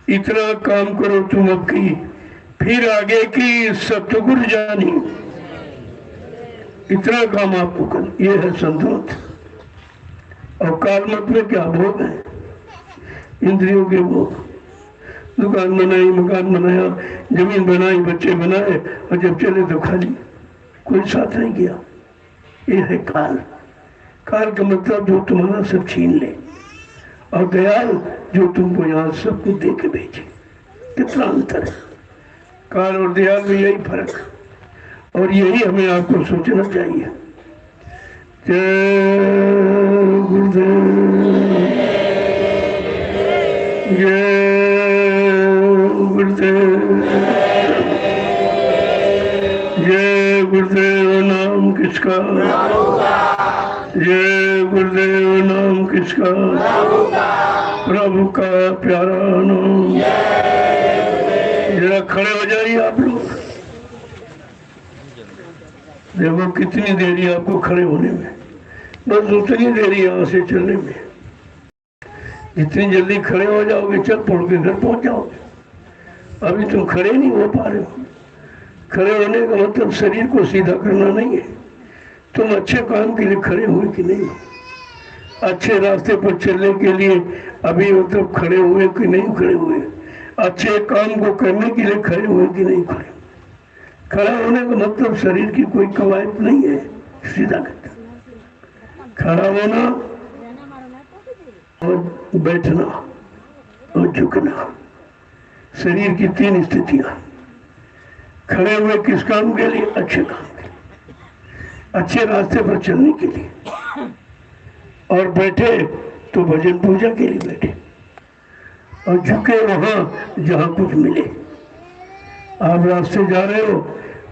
इतना काम करो तुम अब की, फिर आगे की सतगुरु जानी। इतना काम आपको कर, ये है संतोष। और काल मत में क्या भोग है? इंद्रियों के भोग। दुकान बनाई, मकान बनाया, जमीन बनाई, बच्चे बनाए, और जब चले तो खाली, कोई साथ नहीं किया। ये है काल। काल का मतलब जो तुम्हारा सब छीन ले, और दयाल जो तुमको यहाँ सब कुछ दे के भेजे। कितना अंतर है काल और दयाल में, यही फर्क। और यही हमें आपको सोचना चाहिए। जय गुरुदेव, जय गुरुदेव, जय गुरुदेव। नाम किसका? जय गुरुदेव। नाम किसका? प्रभु का प्यारा नाम। जरा खड़े हो जाइए आप लोग। देखो कितनी देरी आपको खड़े होने में, बस उतनी देरी यहाँ से चलने में। जितनी जल्दी खड़े हो जाओगे, चल पड़ के घर पहुंच जाओगे। अभी तुम खड़े नहीं हो पा रहे हो। खड़े होने का मतलब शरीर को सीधा करना नहीं है। तुम अच्छे काम के लिए खड़े हुए कि नहीं हो? अच्छे रास्ते पर चलने के लिए अभी मतलब खड़े हुए कि नहीं खड़े हुए? अच्छे काम को करने के लिए खड़े हुए कि नहीं खड़े? खड़ा होने का मतलब शरीर की कोई कवायद नहीं है, सीधा करना। खड़ा होना और बैठना और झुकना, शरीर की 3 स्थितियां। खड़े हुए किस काम के लिए? अच्छे काम के लिए, अच्छे रास्ते पर चलने के लिए। और बैठे तो भजन पूजा के लिए बैठे, और झुके वहां जहां कुछ मिले। आप रास्ते जा रहे हो,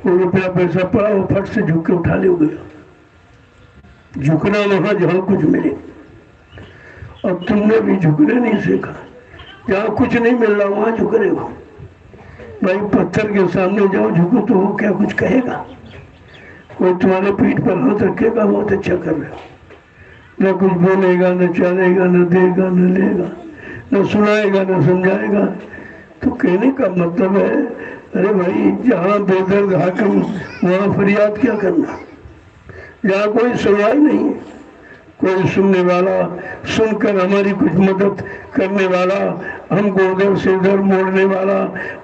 वो रुपया पैसा पड़ा, वो फट से झुक के उठा ले गया। झुकना वहां जहां कुछ मिले। और तुमने भी झुकने नहीं सीखा। जहां कुछ नहीं मिल रहा वहां झुक रहे हो। भाई पत्थर के सामने जाओ झुको तो वो क्या कुछ कहेगा? कोई तुम्हारे पीठ पर हाथ रखेगा, बहुत अच्छा कर रहे हो। न कुछ बोलेगा, न चलेगा, न देगा, न लेगा, न सुनाएगा, न समझाएगा। तो कहने का मतलब है, अरे भाई जहाँ बेदर्द हाकिम वहाँ फरियाद क्या करना? जहाँ कोई सुनवाई नहीं है, कोई सुनने वाला, सुनकर हमारी कुछ मदद करने वाला, हमको उधर से इधर मोड़ने वाला,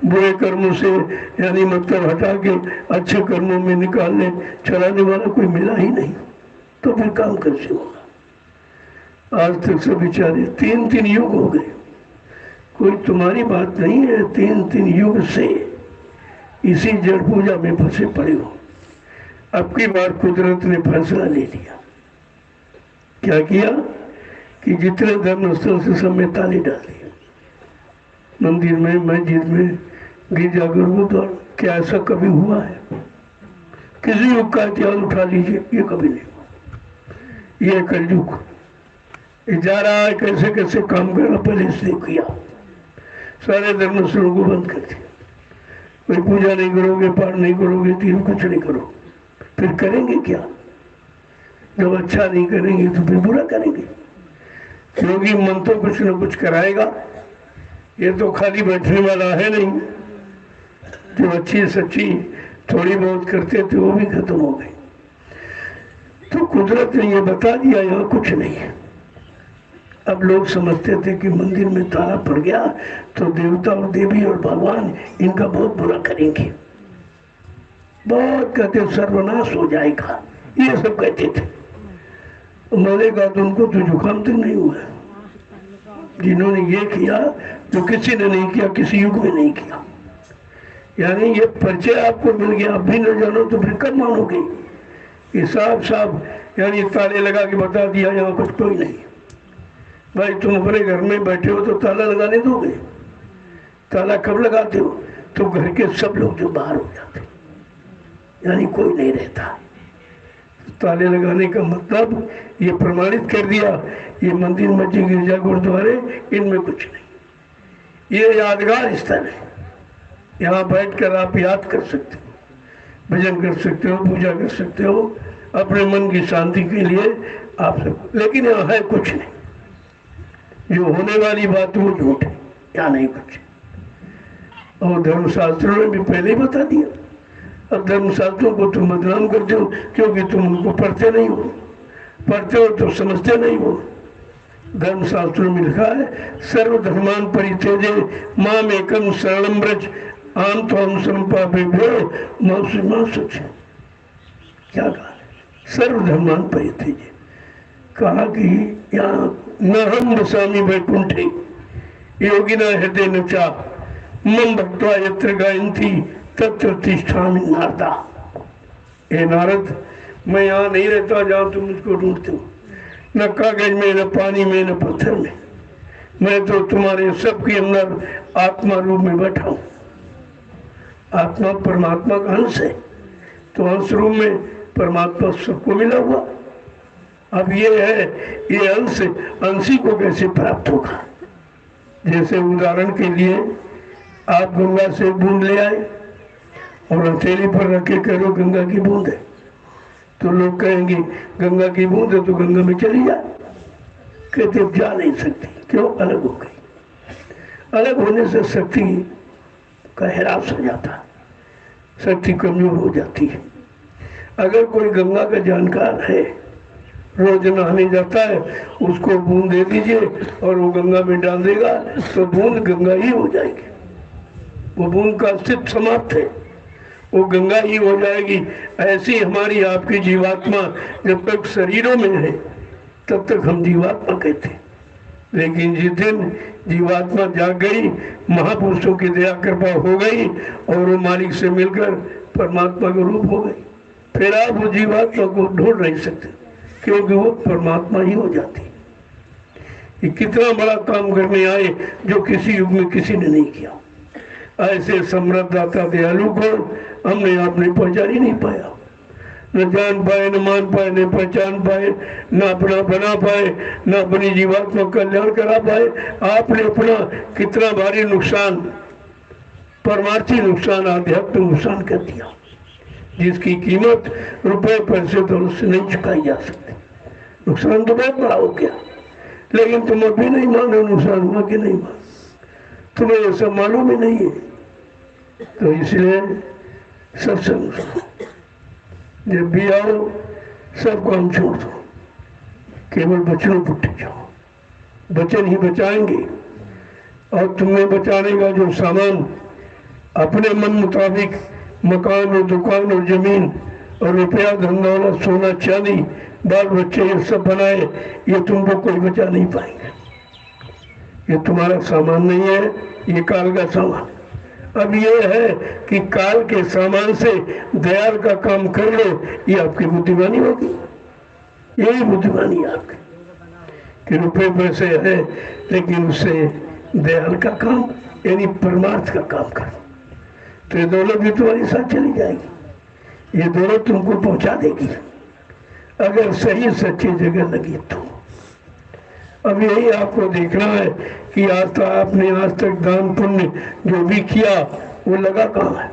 बुरे कर्मों से यानी मतलब हटा के अच्छे कर्मों में निकालने चलाने वाला कोई मिला ही नहीं। तो फिर काम कैसे होगा? आज तक सब बेचारे 3-3 युग हो गए। कोई तुम्हारी बात नहीं है, 3-3 युग से इसी जड़ पूजा में फंसे पड़े हो। अब की बार कुदरत ने फैसला ले लिया। क्या किया कि जितने धर्म स्थल से सब में ताले डाल दिए, मंदिर में, मस्जिद में, गिरजाघर गुरुद्वारा। क्या ऐसा कभी हुआ है? किसी युग का इतिहास उठा लीजिए, ये कभी नहीं हुआ। ये कलयुग जा रहा है, कैसे कैसे काम करना पहले इसने किया। सारे धर्म स्थलों को बंद कर दिया। कोई पूजा नहीं करोगे, पाठ नहीं करोगे, तीन कुछ नहीं करो। फिर करेंगे क्या? जब अच्छा नहीं करेंगे तो फिर बुरा करेंगे, क्योंकि मन तो कुछ न कुछ कराएगा। ये तो खाली बैठने वाला है नहीं। जो अच्छी सच्ची थोड़ी बहुत करते थे वो भी खत्म हो गई। तो कुदरत ने ये बता दिया यहाँ कुछ नहीं है। अब लोग समझते थे कि मंदिर में ताला पड़ गया तो देवता और देवी और भगवान इनका बहुत बुरा करेंगे, बहुत कहते सर्वनाश हो जाएगा, ये सब कहते थे। मरेगा तो उनको तो जुकाम तक नहीं हुआ। जिन्होंने ये किया जो किसी ने नहीं किया, किसी युग में नहीं किया। यानी ये परिचय आपको मिल गया, आप भी न जानो तो फिर कब मानोगे? ये साफ साफ यानी ताले लगा के बता दिया यहाँ कुछ कोई नहीं। भाई तुम अपने घर में बैठे हो तो ताला लगाने दोगे? ताला कब लगाते हो? तो घर के सब लोग जो बाहर हो जाते, यानी कोई नहीं रहता। ताले लगाने का मतलब ये प्रमाणित कर दिया, ये मंदिर, मस्जिद, गिरजा, गुरुद्वारे इनमें कुछ नहीं। ये यादगार स्थल है, यहाँ बैठकर आप याद कर सकते हो। भजन कर सकते हो, पूजा कर सकते हो अपने मन की शांति के लिए आप सब। लेकिन यहाँ है कुछ नहीं, जो होने वाली बात वो झूठ है, यहाँ नहीं कुछ। और धर्मशास्त्रों ने भी पहले ही बता दिया। अब धर्मशास्त्रों को तुम बदनाम करते हो क्योंकि तुम उनको पढ़ते नहीं हो, पढ़ते हो तो समझते नहीं हो। धर्मशास्त्रों में लिखा है सर्वधर्मान परित्यजे माम एकम शरणम व्रज आम तो हम संपापेभ्यो मां सच। क्या कहा? सर्वधर्मान परित्यजे, कहा कि यहाँ न हम वसामि वैकुंठे योगिना हृदय न चा मम भक्त्वा यत्र गायन्ति तत्र तिष्ठामि नारदा। हे नारद, मैं यहाँ नहीं रहता जहाँ तुम मुझको ढूंढते हो, न कागज में, न पानी में, न पत्थर में। मैं तो तुम्हारे सबके अंदर आत्मा रूप में बैठा हूँ। आत्मा परमात्मा का अंश है, तो अंश रूप में परमात्मा सबको मिला हुआ। अब ये है, ये अंश अंशी को कैसे प्राप्त होगा? जैसे उदाहरण के लिए आप गंगा से बूंद ले आए और हथेली पर रखे करो गंगा की बूंद है, तो लोग कहेंगे गंगा की बूंद है तो गंगा में चली जा। कहते अब जा नहीं सकती, क्यों? अलग हो गई। अलग होने से शक्ति का ह्रास हो जाता है, शक्ति कमजोर हो जाती है। अगर कोई गंगा का जानकार है, रोज नहाने जाता है, उसको बूंद दे दीजिए और वो गंगा में डाल देगा तो बूंद गंगा ही हो जाएगी। वो बूंद का अस्तित्व समाप्त है, वो गंगा ही हो जाएगी। ऐसी हमारी आपकी जीवात्मा जब तक शरीरों में है तब तक हम जीवात्मा कहते हैं, लेकिन जिस दिन जीवात्मा जाग गई, महापुरुषों की दया कृपा हो गई और वो मालिक से मिलकर परमात्मा का रूप हो गई, फिर आप वो जीवात्मा को ढूंढ नहीं सकते, क्योंकि वो परमात्मा ही हो जाती है। ये कितना बड़ा काम करने आए जो किसी युग में किसी ने नहीं किया। ऐसे समृद्ध दाता दयालु को हमने आपने पहचान ही नहीं पाया, न जान पाए, न मान पाए, न पहचान पाए, न अपना बना पाए, न अपनी जीवात्मा कल्याण करा पाए। आपने अपना कितना भारी नुकसान, परमार्थी नुकसान, आध्यात्मिक नुकसान कर दिया, जिसकी कीमत रुपए पैसे तो उससे नहीं चुकाई जा सकती। नुकसान तो बहुत बड़ा हो गया, लेकिन तुम अभी नहीं मानो नुकसान हुआ कि नहीं मानो, तुम्हें ये सब मालूम ही नहीं है। तो इसलिए सत्संग जब भी आओ सबको हम छोड़ दो, केवल वचनों पर टिक जाओ, वचन ही बचाएंगे। और तुम्हें बचाने का जो सामान अपने मन मुताबिक मकान और दुकान और जमीन और रुपया धन दौलत सोना चांदी बाल बच्चे ये सब बनाए, ये तुमको कोई बचा नहीं पाएंगे। ये तुम्हारा सामान नहीं है, ये काल का सामान। अब ये है कि काल के सामान से दयाल का काम कर लो, ये आपकी बुद्धिमानी होगी। यही बुद्धिमानी है आपकी कि रुपए पैसे है, लेकिन उससे दयाल का काम यानी परमार्थ का काम करो, तो ये दौलत भी तुम्हारी साथ चली जाएगी। ये दौलत तुमको पहुंचा देगी अगर सही सच्ची जगह लगी तो। अब यही आपको देखना है कि आपने आज तक दान पुण्य जो भी किया वो लगा कहाँ है?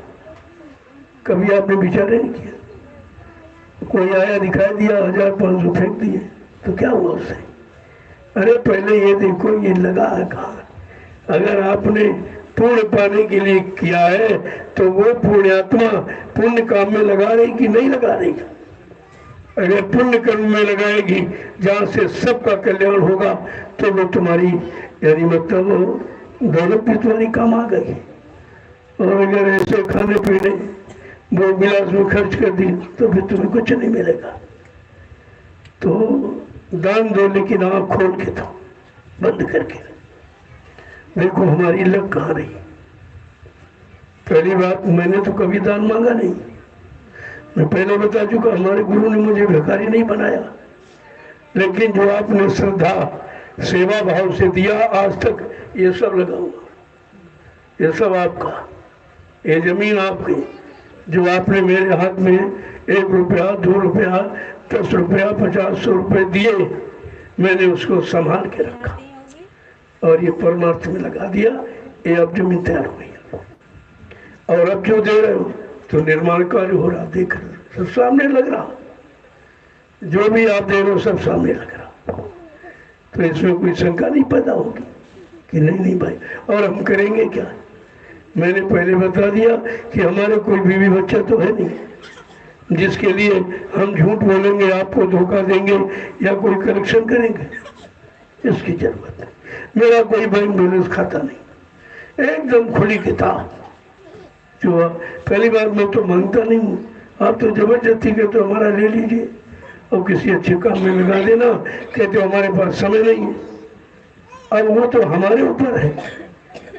कभी आपने विचार नहीं किया। कोई आया दिखाई दिया 1500 फेंक दिए तो क्या हुआ उससे? अरे पहले ये देखो ये लगा है कहाँ। अगर आपने पुण्य पाने के लिए किया है तो वो पुण्यात्मा पुण्य काम में लगा रही कि नहीं लगा रही? अगर पुण्य कर्म में लगाएगी जहाँ से सबका कल्याण होगा तो वो तुम्हारी यानी मतलब दौलत भी तुम्हारी काम आ गई। और अगर ऐसे खाने पीने वो विलास में खर्च कर दी तो फिर तुम्हें कुछ नहीं मिलेगा। तो दान दो, लेकिन आँख खोल के दो, बंद करके। देखो हमारी लग कहाँ रही। पहली बात, मैंने तो कभी दान मांगा नहीं। मैं पहले बता चुका, हमारे गुरु ने मुझे भिखारी नहीं बनाया, लेकिन जो आपने श्रद्धा सेवा भाव से दिया आज तक, ये सब लगा हुआ, ये सब आपका। ये जमीन आपकी, जो आपने मेरे हाथ में 1 रुपया 2 रुपया 10 रुपया 50 रुपये दिए, मैंने उसको संभाल के रखा और ये परमार्थ में लगा दिया। ये अब जमीन तैयार हुई है। और अब जो दे रहे हो तो निर्माण कार्य हो रहा, देख रहे, सब सामने लग रहा, जो भी आप दे रहे हो सब सामने लग रहा। तो इसमें कोई शंका नहीं पैदा होगी कि नहीं नहीं भाई, और हम करेंगे क्या। मैंने पहले बता दिया कि हमारे कोई बीवी बच्चा तो है नहीं जिसके लिए हम झूठ बोलेंगे, आपको धोखा देंगे या कोई करेक्शन करेंगे, इसकी जरूरत नहीं। मेरा कोई बैंक बैलेंस खाता नहीं, एकदम खुली किताब। जो पहली बार मैं तो मांगता नहीं हूँ, आप तो जबरदस्ती कहते हो हमारा ले लीजिए और किसी अच्छे काम में लगा देना, कहते हो हमारे पास समय नहीं है। अब वो तो हमारे ऊपर है,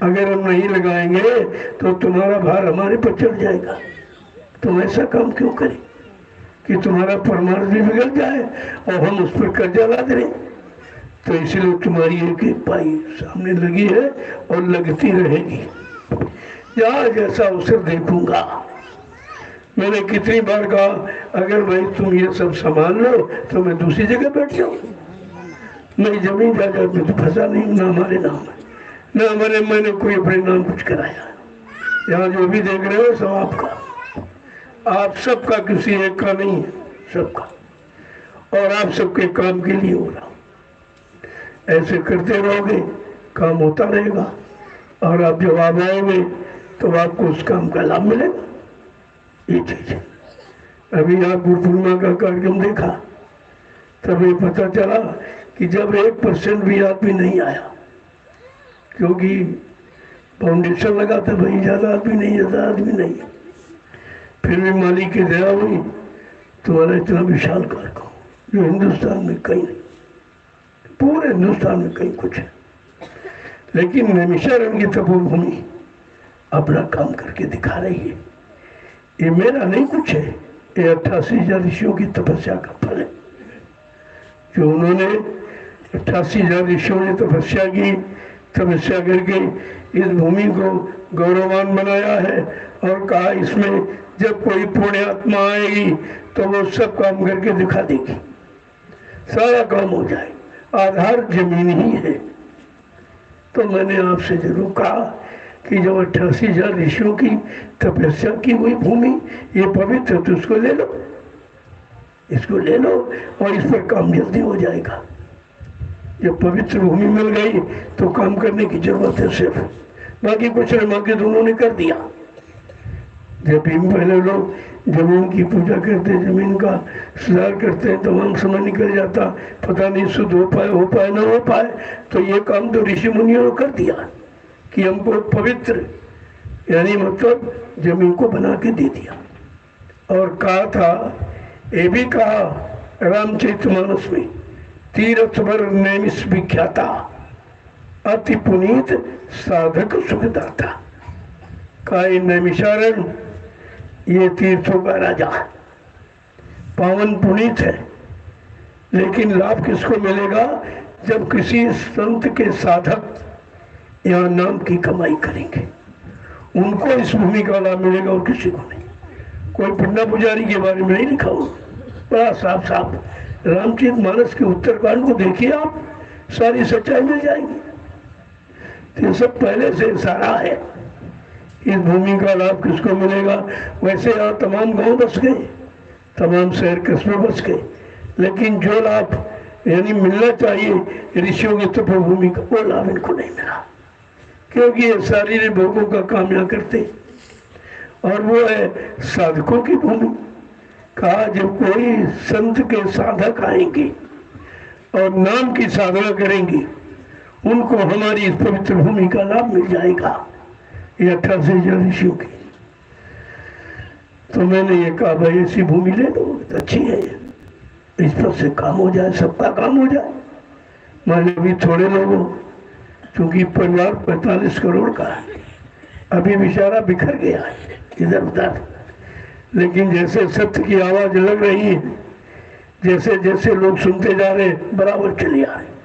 अगर हम नहीं लगाएंगे तो तुम्हारा भार हमारे पर चढ़ जाएगा। तुम ऐसा काम क्यों करें कि तुम्हारा परमार्थ भी बिगड़ जाए और हम उस पर कर्जा लाद रहे। तो इसलिए तुम्हारी एक एक पाई सामने लगी है और लगती रहेगी, जहाँ जैसा अवसर देखूंगा। मैंने कितनी बार कहा अगर भाई तुम ये सब संभाल लो तो मैं दूसरी जगह बैठ जाऊँ। मैं जमीन जायदाद में तो फंसा नहीं, ना हमारे नाम है ना हमारे, मैंने कोई अपने नाम कुछ कराया। यहाँ जो भी देख रहे हो सब आपका, आप सबका, किसी एक का नहीं है, सबका, और आप सबके काम के लिए हो रहा। ऐसे करते रहोगे काम होता रहेगा, और आप जब आप आओगे तो आपको उस काम का लाभ मिलेगा। ये चीज है। अभी आप गुरु पूर्णिमा का कार्यक्रम देखा, तब ये पता चला कि जब 1% भी आदमी नहीं आया, क्योंकि फाउंडेशन लगा था भाई, ज़्यादा आदमी नहीं, ज़्यादा आदमी नहीं, फिर भी मालिक की दया हुई, तुम्हारा इतना विशाल कार्यक्रम जो हिंदुस्तान में कहीं नहीं, पूरे हिंदुस्तान में कहीं कुछ है। लेकिन नैमिषारण्य की तपोभूमि अपना काम करके दिखा रही है। ये मेरा नहीं कुछ है, ये 88,000 ऋषियों की तपस्या का फल है। जो उन्होंने 88,000 ऋषियों ने तपस्या की, तपस्या करके इस भूमि को गौरवान बनाया है और कहा इसमें जब कोई पुण्य आत्मा आएगी तो वो सब काम करके दिखा देगी, सारा काम हो जाए, आधार जमीन ही है। तो मैंने आपसे जरूर कहा कि जब 88,000 ऋषियों की तपस्या की हुई भूमि ये पवित्र, तो उसको ले लो, इसको ले लो और इस पर काम जल्दी हो जाएगा। जब पवित्र भूमि मिल गई तो काम करने की जरूरत है सिर्फ, बाकी कुछ नहीं, बाकी दोनों ने कर दिया। जब भी पहले लोग जमीन की पूजा करते, जमीन का सुधार करते हैं, तमाम समय निकल जाता, पता नहीं शुद्ध हो पाए ना हो पाए, तो ये काम तो ऋषि मुनियों ने कर दिया कि हमको पवित्र, यानी मतलब जमीन को बना के दे दिया। और कहा था, ये भी कहा रामचरितमानस में, तीर्थ वर नैमिष विख्याता अति पुनीत साधक सुखदाता। का नैमिषारण्य ये तीर्थों का राजा, पावन पुनीत है, लेकिन लाभ किसको मिलेगा जब किसी संत के साधक यहाँ नाम की कमाई करेंगे, उनको इस भूमि का लाभ मिलेगा और किसी को नहीं। कोई पंडा पुजारी के बारे में नहीं लिखा हो, बड़ा साफ साफ रामचरितमानस के उत्तरकांड को देखिए आप, सारी सच्चाई मिल जाएगी। तो सब पहले से सारा है। इस भूमि का लाभ किसको मिलेगा, वैसे यहाँ तमाम गांव बस गए, तमाम शहर कस्बे बस गए, लेकिन जो लाभ यानी मिलना चाहिए ऋषियों की तपोभूमि का, वो लाभ इनको नहीं मिला, क्योंकि ये शारीरिक भोगों का काम यहाँ करते, और वो है साधकों की भूमि। कहा जब कोई संत के साधक आएंगे और नाम की साधना करेंगे, उनको हमारी इस पवित्र भूमि का लाभ मिल जाएगा, ये 88,000 ऋषियों की। तो मैंने ये कहा भाई ऐसी भूमि ले लो, अच्छी है, इस पर से काम हो जाए, सबका काम हो जाए। मान अभी थोड़े लोगों, क्योंकि परिवार 45 करोड़ का है, अभी बेचारा बिखर गया है इधर उधर, लेकिन जैसे सत्य की आवाज लग रही है, जैसे जैसे लोग सुनते जा रहे, बराबर चले आ रहे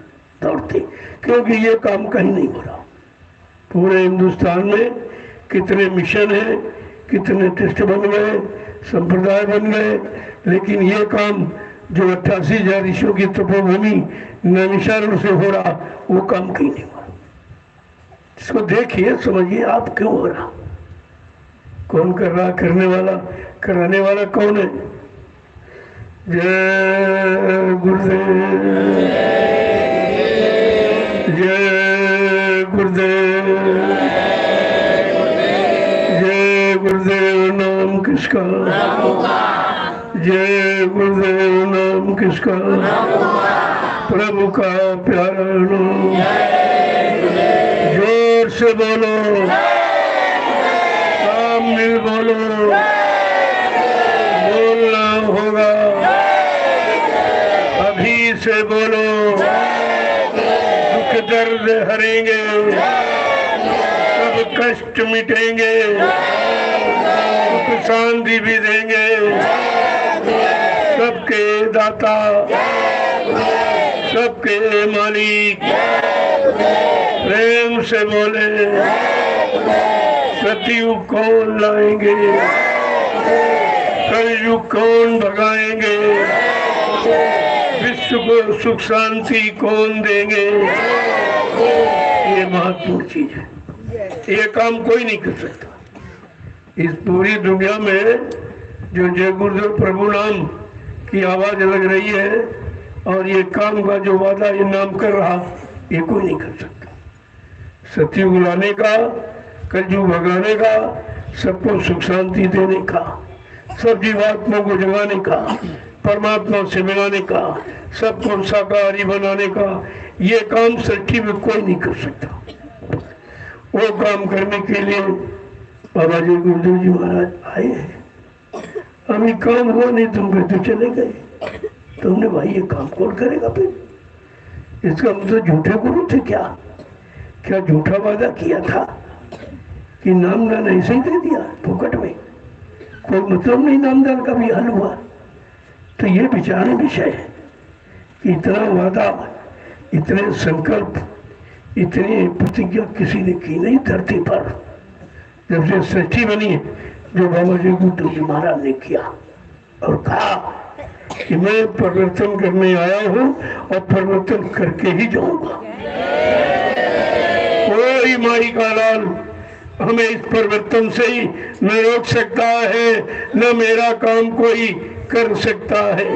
दौड़ते, क्योंकि ये काम कहीं नहीं हो रहा। पूरे हिंदुस्तान में कितने मिशन हैं, कितने ट्रस्ट बन गए, संप्रदाय बन गए, लेकिन ये काम जो 88,000 ऋषियों की तपोभूमि नैमिषारण्य से हो रहा, वो काम कहीं नहीं हुआ। इसको देखिए, समझिए आप क्यों हो रहा। कौन कर रहा, करने वाला, कराने वाला कौन है? जय गुरुदेव, जय गुरुदेव, जय गुरुदेव। नाम किसका? जय गुरुदेव। नाम किसका? प्रभु का प्यारा नाम। जोर से बोलो, काम मिल बोलो, बोलना होगा, अभी से बोलो। दुख दर्द हरेंगे, सब कष्ट मिटेंगे, सुख शांति भी देंगे। सबके दाता, सबके मालिक, प्रेम से बोले। सतयुग कौन लाएंगे, कलयुग कौन भगाएंगे, विश्व को सुख शांति कौन देंगे? ये महत्वपूर्ण चीज है। ये काम कोई नहीं कर सकता। इस पूरी दुनिया में जो जय गुरुदेव प्रभु नाम की आवाज लग रही है और ये काम का जो वादा ये नाम कर रहा, ये कोई नहीं कर सकता। सतयुग लाने का, कलयुग भगाने का, सबको सुख शांति देने का, सब जीवात्मा को जगाने का, परमात्मा से मिलाने का, सबको शाकाहारी बनाने का, ये काम सृष्टि में कोई नहीं कर सकता। वो काम करने के लिए बाबा जी गुरुदेव जी महाराज आए हैं। अभी काम हुआ नहीं, तुम कहते चले गए। तुमने भाई ये काम कौन करेगा फिर? इसका मतलब झूठे गुरु थे क्या? क्या झूठा वादा किया था कि नामदान ऐसे ही दे दिया फुकट में? कोई मतलब नहीं नामदान का भी हल हुआ। तो ये विचार विषय है कि इतना वादा, इतने संकल्प, इतनी प्रतिज्ञा किसी ने की नहीं धरती पर। जब से सृष्टि बनी, जो बाबा जी गुरुदेव जी महाराज ने किया और कहा कि मैं परिवर्तन करने आया हूँ और परिवर्तन करके ही जाऊंगा। कोई माई का लाल हमें इस परिवर्तन से ही न रोक सकता है, न मेरा काम कोई कर सकता है।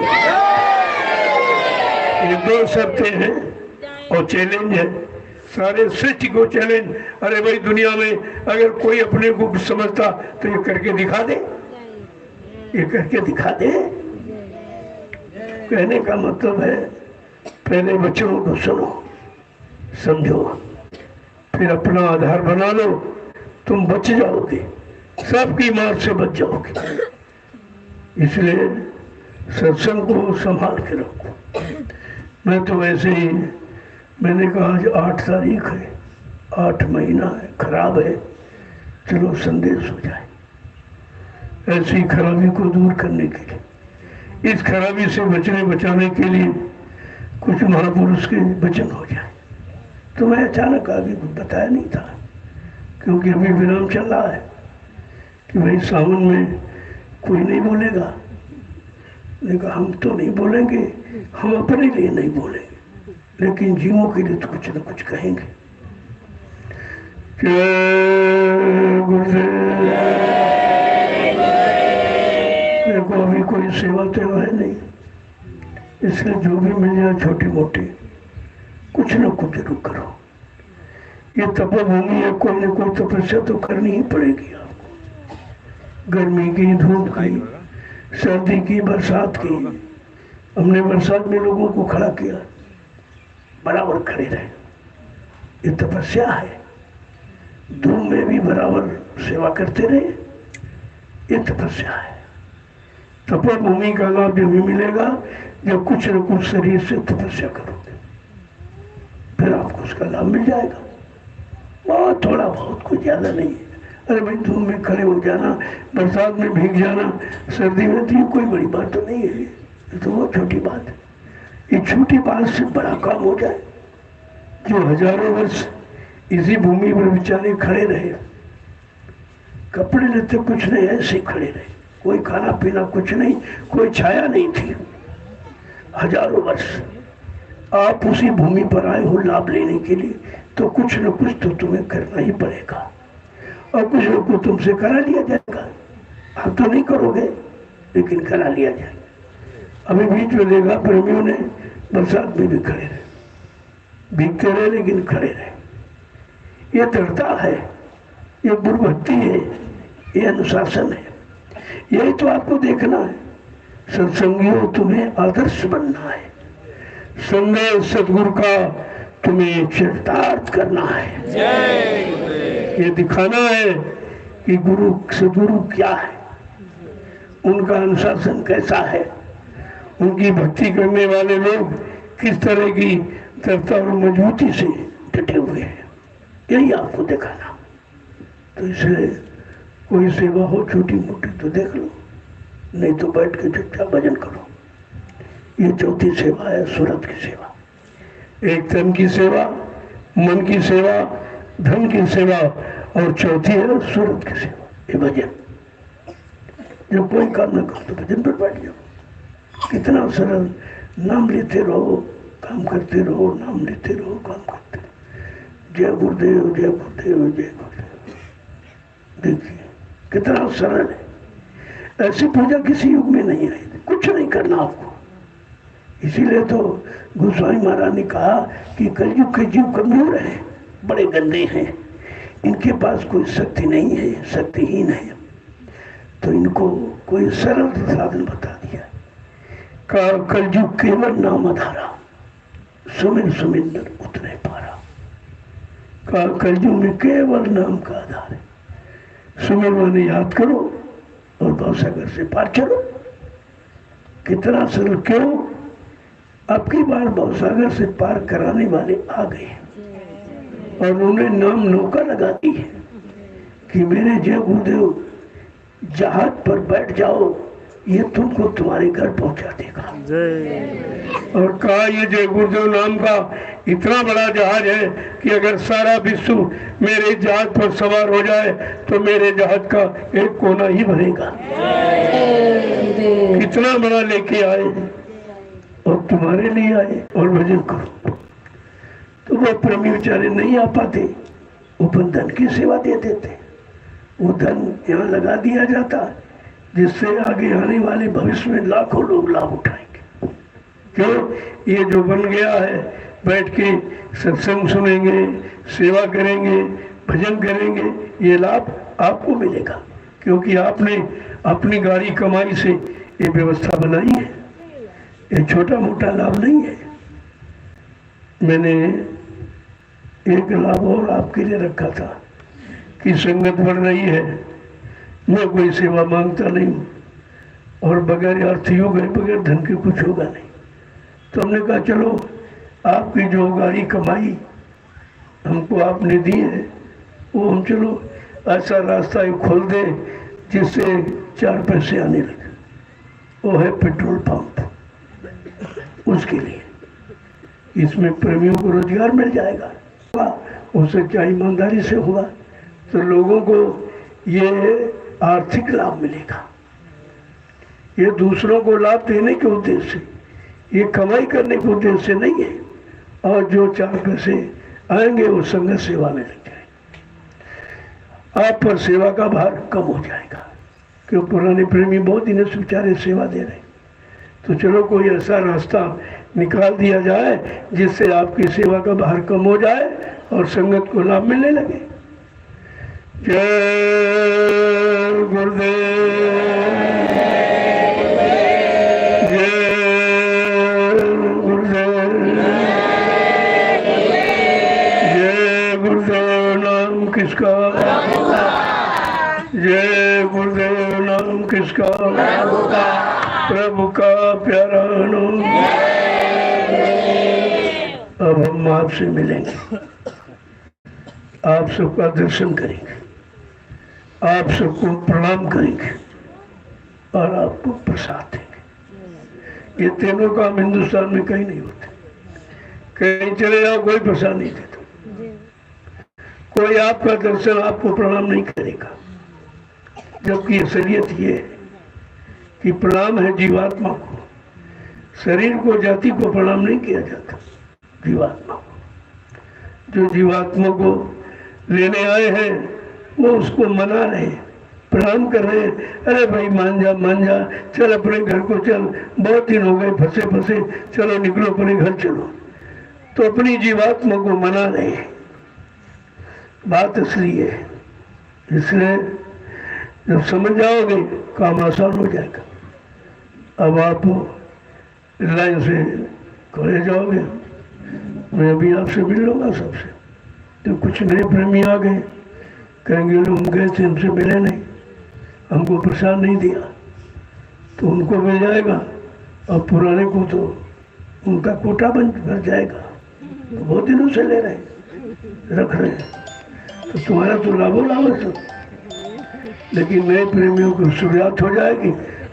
ये दो शर्तें हैं और चैलेंज है, सारे सृष्टि को चैलेंज। अरे भाई, दुनिया में अगर कोई अपने को समझता तो ये करके दिखा दे, ये करके दिखा दे। कहने का मतलब है पहले वचनों को सुनो, समझो, फिर अपना आधार बना लो, तुम बच जाओगे, सबकी मार से बच जाओगे। इसलिए सत्संग को संभाल के रखो। मैं तो वैसे ही, मैंने कहा आज 8 तारीख है, 8 महीना है, खराब है, चलो संदेश हो जाए। ऐसी खराबी को दूर करने के लिए, इस खराबी से बचाने के लिए कुछ महापुरुष के वचन हो जाए। तो मैं अचानक आगे कुछ बताया नहीं था, क्योंकि अभी विराम चल रहा है कि भाई सावन में कोई नहीं बोलेगा। लेकिन हम तो नहीं बोलेंगे, हम अपने लिए नहीं बोलेंगे, लेकिन जीवों के लिए तो कुछ न कुछ कहेंगे। जय गुरुदेव। देखो अभी कोई सेवा तेवा है नहीं, इसलिए जो भी मिल जाए छोटी मोटी कुछ न कुछ जरूर करो। ये तपोभूमि है, कोई न कोई तपस्या तो करनी ही पड़ेगी आपको। गर्मी की, धूप की, सर्दी की, बरसात की। हमने बरसात में लोगों को खड़ा किया, बराबर खड़े रहे, ये तपस्या है। धूप में भी बराबर सेवा करते रहे, ये तपस्या है। तपोभूमि का लाभ जब भी मिलेगा जब कुछ न कुछ शरीर से तपस्या करोगे, फिर आपको उसका लाभ मिल जाएगा। बहुत थोड़ा बहुत, कुछ ज्यादा नहीं है। अरे भाई, धूप में खड़े हो जाना, बरसात में भीग जाना, सर्दी में, तो कोई बड़ी बात तो नहीं है, ये तो बहुत छोटी बात है। ये छोटी बात से बड़ा काम हो जाए। जो हजारों वर्ष इसी भूमि पर बेचारे खड़े रहे, कपड़े लेते कुछ नहीं, ऐसे खड़े रहे, कोई खाना पीना कुछ नहीं, कोई छाया नहीं थी, हजारों वर्ष। आप उसी भूमि पर आए हो लाभ लेने के लिए, तो कुछ न कुछ तो तुम्हें करना ही पड़ेगा। और कुछ लोग को तुमसे करा लिया जाएगा। आप तो नहीं करोगे लेकिन करा लिया जाएगा। अभी बीच में देखा प्रेमियों ने बरसात में भी खड़े रहे, भीगते रहे लेकिन खड़े रहे। ये दृढ़ता है, ये गुरुभक्ति है, ये अनुशासन है। यही तो आपको देखना है। सत्संगियों, तुम्हें आदर्श बनना है। संदेश सदगुरु का तुम्हें चरितार्थ करना है। ये दिखाना है कि गुरु सदगुरु क्या है, उनका अनुशासन कैसा है, उनकी भक्ति करने वाले लोग किस तरह की दृढ़ता और मजबूती से डटे हुए हैं। यही आपको दिखाना। तो इसलिए कोई सेवा हो छोटी मोटी तो देख लो, नहीं तो बैठ के चुपचाप भजन करो। ये चौथी सेवा है, सूरत की सेवा। एक तन की सेवा, मन की सेवा, धन की सेवा, और चौथी है सूरत की सेवा, ये भजन। जब कोई काम न करो तो भजन पर बैठ जाओ। कितना सरल, नाम लेते रहो, काम करते रहो, नाम लेते रहो, काम करते रहो। जय गुरुदेव, जय गुरुदेव, जय गुरुदेव। देखिए कितना सरल है। ऐसी पूजा किसी युग में नहीं आई, कुछ नहीं करना आपको। इसीलिए तो गोस्वामी महाराज ने कहा कि कलयुग के जीव कमजोर हैं, बड़े गंदे हैं, इनके पास कोई शक्ति नहीं है, शक्तिहीन है। तो इनको कोई सरल साधन बता दिया। कलयुग केवल नाम आधारा, सुमिर सुमिंदर उतरे पारा। कलयुग में केवल नाम का आधार है। सुमिर माने याद करो और भवसागर से पार चलो। कितना सरल। क्यों? अब की बार भवसागर से पार कराने वाले आ गए और उन्होंने नाम नौका लगा दी है कि मेरे जय गुरुदेव जहाज पर बैठ जाओ, ये तुमको तुम्हारे घर पहुंचा देगा। और कहा ये जय गुरुदेव नाम का इतना बड़ा जहाज है कि अगर सारा विश्व मेरे जहाज पर सवार हो जाए तो मेरे जहाज का एक कोना ही भरेगा। कितना बड़ा लेके आए और तुम्हारे लिए आए और भजन करो। तो वो प्रेमी बेचारे नहीं आ पाते, वो धन की सेवा दे देते। वो धन यहाँ लगा दिया जाता जिससे आगे आने वाले भविष्य में लाखों लोग लाभ उठाएंगे। क्यों? ये जो बन गया है, बैठ के सत्संग सुनेंगे, सेवा करेंगे, भजन करेंगे, ये लाभ आपको मिलेगा। क्योंकि आपने अपनी गाड़ी कमाई से ये व्यवस्था बनाई है। ये छोटा मोटा लाभ नहीं है। मैंने एक लाभ और आपके लिए रखा था कि संगत बढ़ रही है, मैं कोई सेवा मांगता नहीं हूँ और बगैर अर्थयोग है, बगैर धन के कुछ होगा नहीं। तो हमने कहा चलो आपकी जो गाड़ी कमाई हमको आपने दी है वो हम चलो ऐसा रास्ता ही खोल दे जिससे 4 पैसे आने लगे। वो है पेट्रोल पंप। उसके लिए इसमें प्रेमियों को रोजगार मिल जाएगा, उससे क्या ईमानदारी से होगा तो लोगों को ये आर्थिक लाभ मिलेगा। ये दूसरों को लाभ देने के उद्देश्य से, ये कमाई करने के उद्देश्य से नहीं है। और जो 4 पैसे आएंगे वो संगत सेवा में लग जाएंगे। आप पर सेवा का भार कम हो जाएगा। क्यों? पुराने प्रेमी बहुत दिनों से बेचारे सेवा दे रहे। तो चलो कोई ऐसा रास्ता निकाल दिया जाए जिससे आपकी सेवा का भार कम हो जाए और संगत को लाभ मिलने लगे। जय गुरुदेव, जय गुरुदेव, जय गुरुदेव। नाम किसका? जय गुरुदेव। नाम किसका? प्रभु का प्यारा नाम। अब हम आपसे मिलेंगे, आप सबका दर्शन करेंगे, आप सबको प्रणाम करेंगे और आपको प्रसाद देंगे। ये तीनों काम हिंदुस्तान में कहीं नहीं होते। कहीं चले जाओ कोई प्रसाद नहीं देता, कोई आपका दर्शन आपको प्रणाम नहीं करेगा। जबकि असलियत ये है कि प्रणाम है जीवात्मा को, शरीर को, जाति को प्रणाम नहीं किया जाता, जीवात्मा को। जो जीवात्मा को लेने आए हैं वो उसको मना रहे, प्रणाम कर रहे हैं, अरे भाई मान जा, चल अपने घर को चल, बहुत दिन हो गए फंसे फंसे, चलो निकलो अपने घर चलो। तो अपनी जीवात्मा को मना रहे हैं। बात असली है। इसलिए जब समझ जाओगे काम आसान हो जाएगा। अब आप लाइन से खड़े जाओगे, मैं अभी आपसे मिल लूँगा सबसे। तो कुछ नए प्रेमी आ गए, कहेंगे हम गए थे हमसे मिले नहीं, हमको प्रसाद नहीं दिया, तो उनको मिल जाएगा। और पुराने को तो उनका कोटा भर जाएगा। तो बहुत दिनों से ले रहे रख रहे हैं, तो तुम्हारा तो लाभो लाभ है सब। लेकिन नए प्रेमियों की शुरुआत हो जाएगी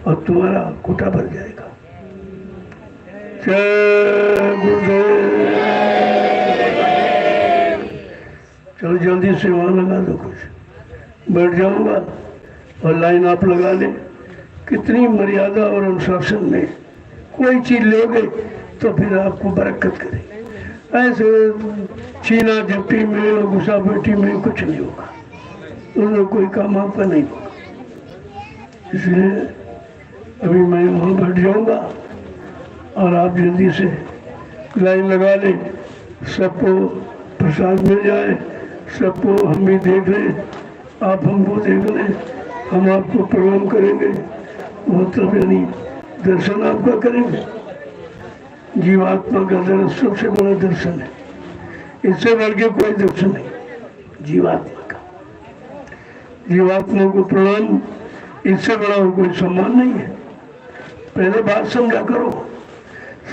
और तुम्हारा कोटा भर जाएगा। जय गुरुदेव। चलो जल्दी से वहाँ लगा दो, कुछ बैठ जाऊंगा और लाइन आप लगा लें। कितनी मर्यादा और अनुशासन में कोई चीज लोगे तो फिर आपको बरकत करे। ऐसे छीना झपटी में और गुस्सा बेटी में कुछ नहीं होगा, उसमें कोई काम आपका नहीं होगा। इसलिए अभी मैं वहाँ बैठ जाऊंगा और आप जल्दी से लाइन लगा लें, सबको प्रसाद मिल जाए, सबको हम भी देख लें, आप हमको देख लें, हम आपको प्रणाम करेंगे, मतलब यानी दर्शन आपका करेंगे। जीवात्मा का दर्शन सबसे बड़ा दर्शन है, इससे बढ़ के कोई दर्शन नहीं जीवात्मा का। जीवात्मा को प्रणाम, इससे बड़ा कोई सम्मान नहीं है। पहले बात समझा करो,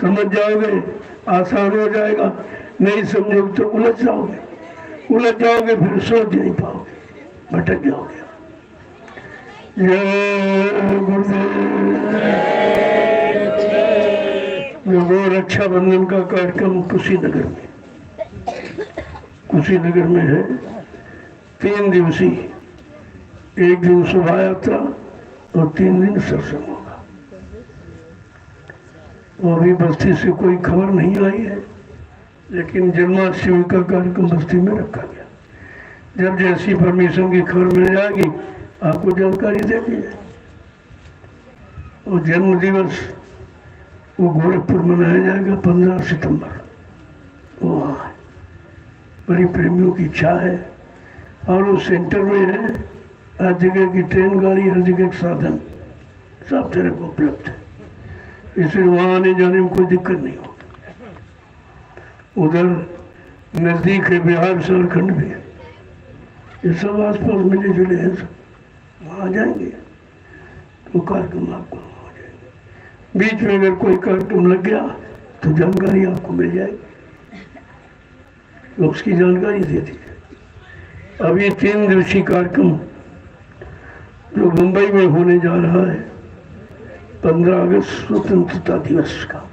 समझ जाओगे आसान हो जाएगा, नहीं समझोगे तो उलझ जाओगे, फिर सोच नहीं पाओगे, भटक जाओगे। जय गुरुदेव। वो रक्षाबंधन का कार्यक्रम कुशीनगर में है, 3 दिवसीय, 1 दिन शोभा यात्रा और 3 दिन सत्संग होगा। वो अभी बस्ती से कोई खबर नहीं आई है, लेकिन जन्माष्टमी का कार्यक्रम बस्ती में रखा गया। जब जैसी परमिशन की खबर मिल जाएगी आपको जानकारी दे दी जाए। और जन्म दिवस वो गोरखपुर मनाया जाएगा 15 सितंबर। वहाँ बड़ी प्रेमियों की इच्छा है, और वो सेंटर में है, हर जगह की ट्रेन गाड़ी, हर जगह के साधन सब तरह को उपलब्ध है, इसलिए वहाँ आने जाने में कोई दिक्कत नहीं होगी। उधर नज़दीक है बिहार, झारखंड भी है, ये सब आस पास मिले जुले हैं, सब वहाँ जाएंगे तो कार्यक्रम आपको हो जाएंगे। बीच में अगर कोई कार्यक्रम लग गया तो जानकारी आपको मिल जाएगी, तो उसकी जानकारी दे दी जाए। अब ये 3 दिवसीय कार्यक्रम जो मुंबई में होने जा रहा है 15 अगस्त स्वतंत्रता दिवस का,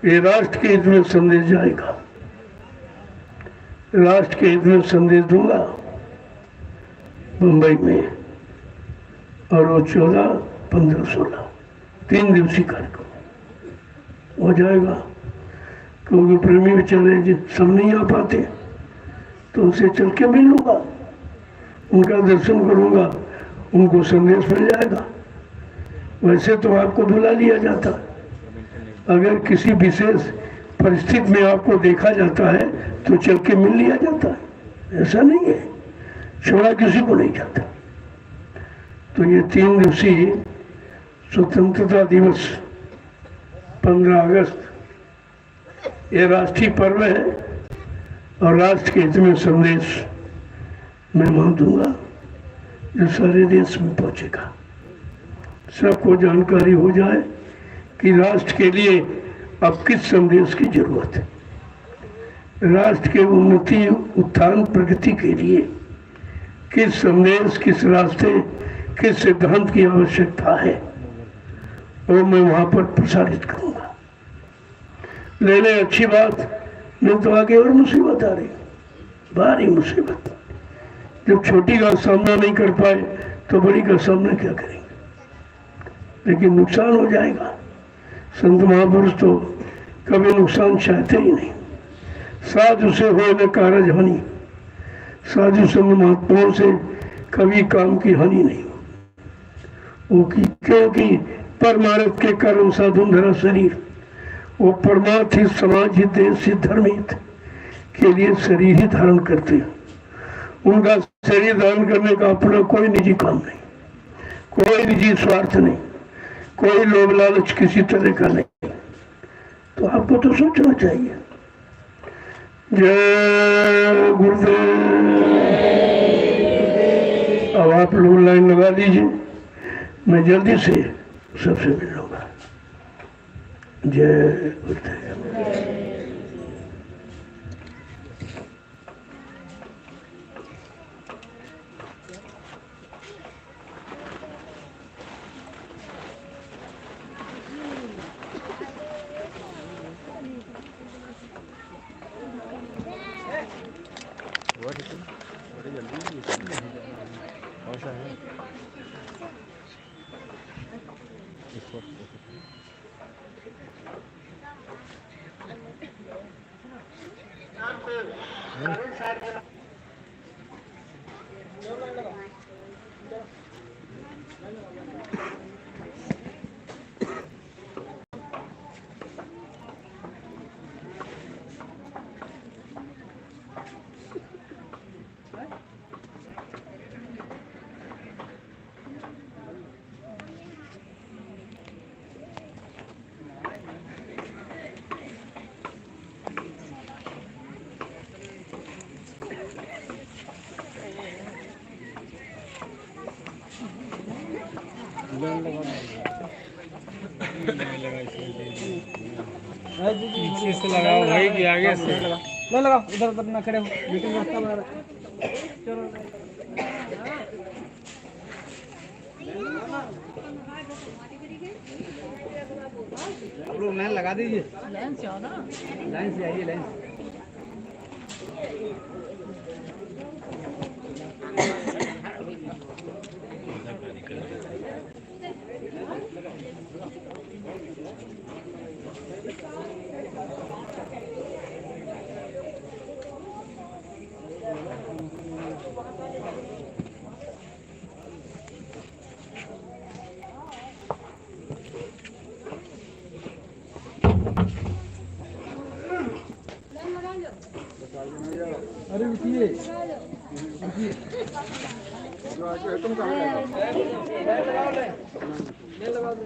ये राष्ट्र के हित में संदेश जाएगा। राष्ट्र के हित में संदेश दूंगा मुंबई में, और वो 14, 15, 16 3 दिवसीय कार्यक्रम हो जाएगा। क्योंकि प्रेमी बेचारे सब नहीं आ पाते, तो उनसे चल के मिल लूँगा, उनका दर्शन करूँगा, उनको संदेश मिल जाएगा। वैसे तो आपको बुला लिया जाता, अगर किसी विशेष परिस्थिति में आपको देखा जाता है तो चल के मिल लिया जाता है, ऐसा नहीं है, छोड़ा किसी को नहीं जाता। तो ये 3 दिवसीय स्वतंत्रता दिवस 15 अगस्त ये राष्ट्रीय पर्व है, और राष्ट्र के हित में संदेश मैं वहाँ दूंगा जो सारे देश में पहुँचेगा, सबको जानकारी हो जाए कि राष्ट्र के लिए अब किस संदेश की जरूरत है, राष्ट्र के उन्नति, उत्थान, प्रगति के लिए किस संदेश, किस रास्ते, किस सिद्धांत की आवश्यकता है, वो मैं वहाँ पर प्रसारित करूँगा। ले ले, अच्छी बात, नहीं तो आगे और मुसीबत आ रही, भारी मुसीबत। जब छोटी का सामना नहीं कर पाए तो बड़ी का सामना क्या करेंगे, लेकिन नुकसान हो जाएगा। संत महापुरुष तो कभी नुकसान चाहते ही नहीं। साधु से हो न कारज हानि, साधु संग महात्माओं से कभी काम की हानि नहीं वो की, क्योंकि परमार्थ के कारण साधु धरा शरीर वो परमार्थ ही समाज ही देश ही धर्म हित के लिए शरीर ही धारण करते हैं। उनका शरीर धारण करने का अपना कोई निजी काम नहीं, कोई निजी स्वार्थ नहीं, कोई लोभ लालच किसी तरह का नहीं। तो आपको तो सोचना चाहिए। जय गुरुदेव। अब आप लोग लाइन लगा दीजिए, मैं जल्दी से सबसे मिल लूंगा। जय गुरुदेव। पीछे से लगाओ भाई कि आगे से लगाओ इधर उधर ना खड़े हो मीटिंग रास्ता बना रहा चलो आप लोग लाइन लगा दीजिए लाइन से आओ ना लाइन से आइए लाइन से अरे रुकिए रुकिए तुम कहाँ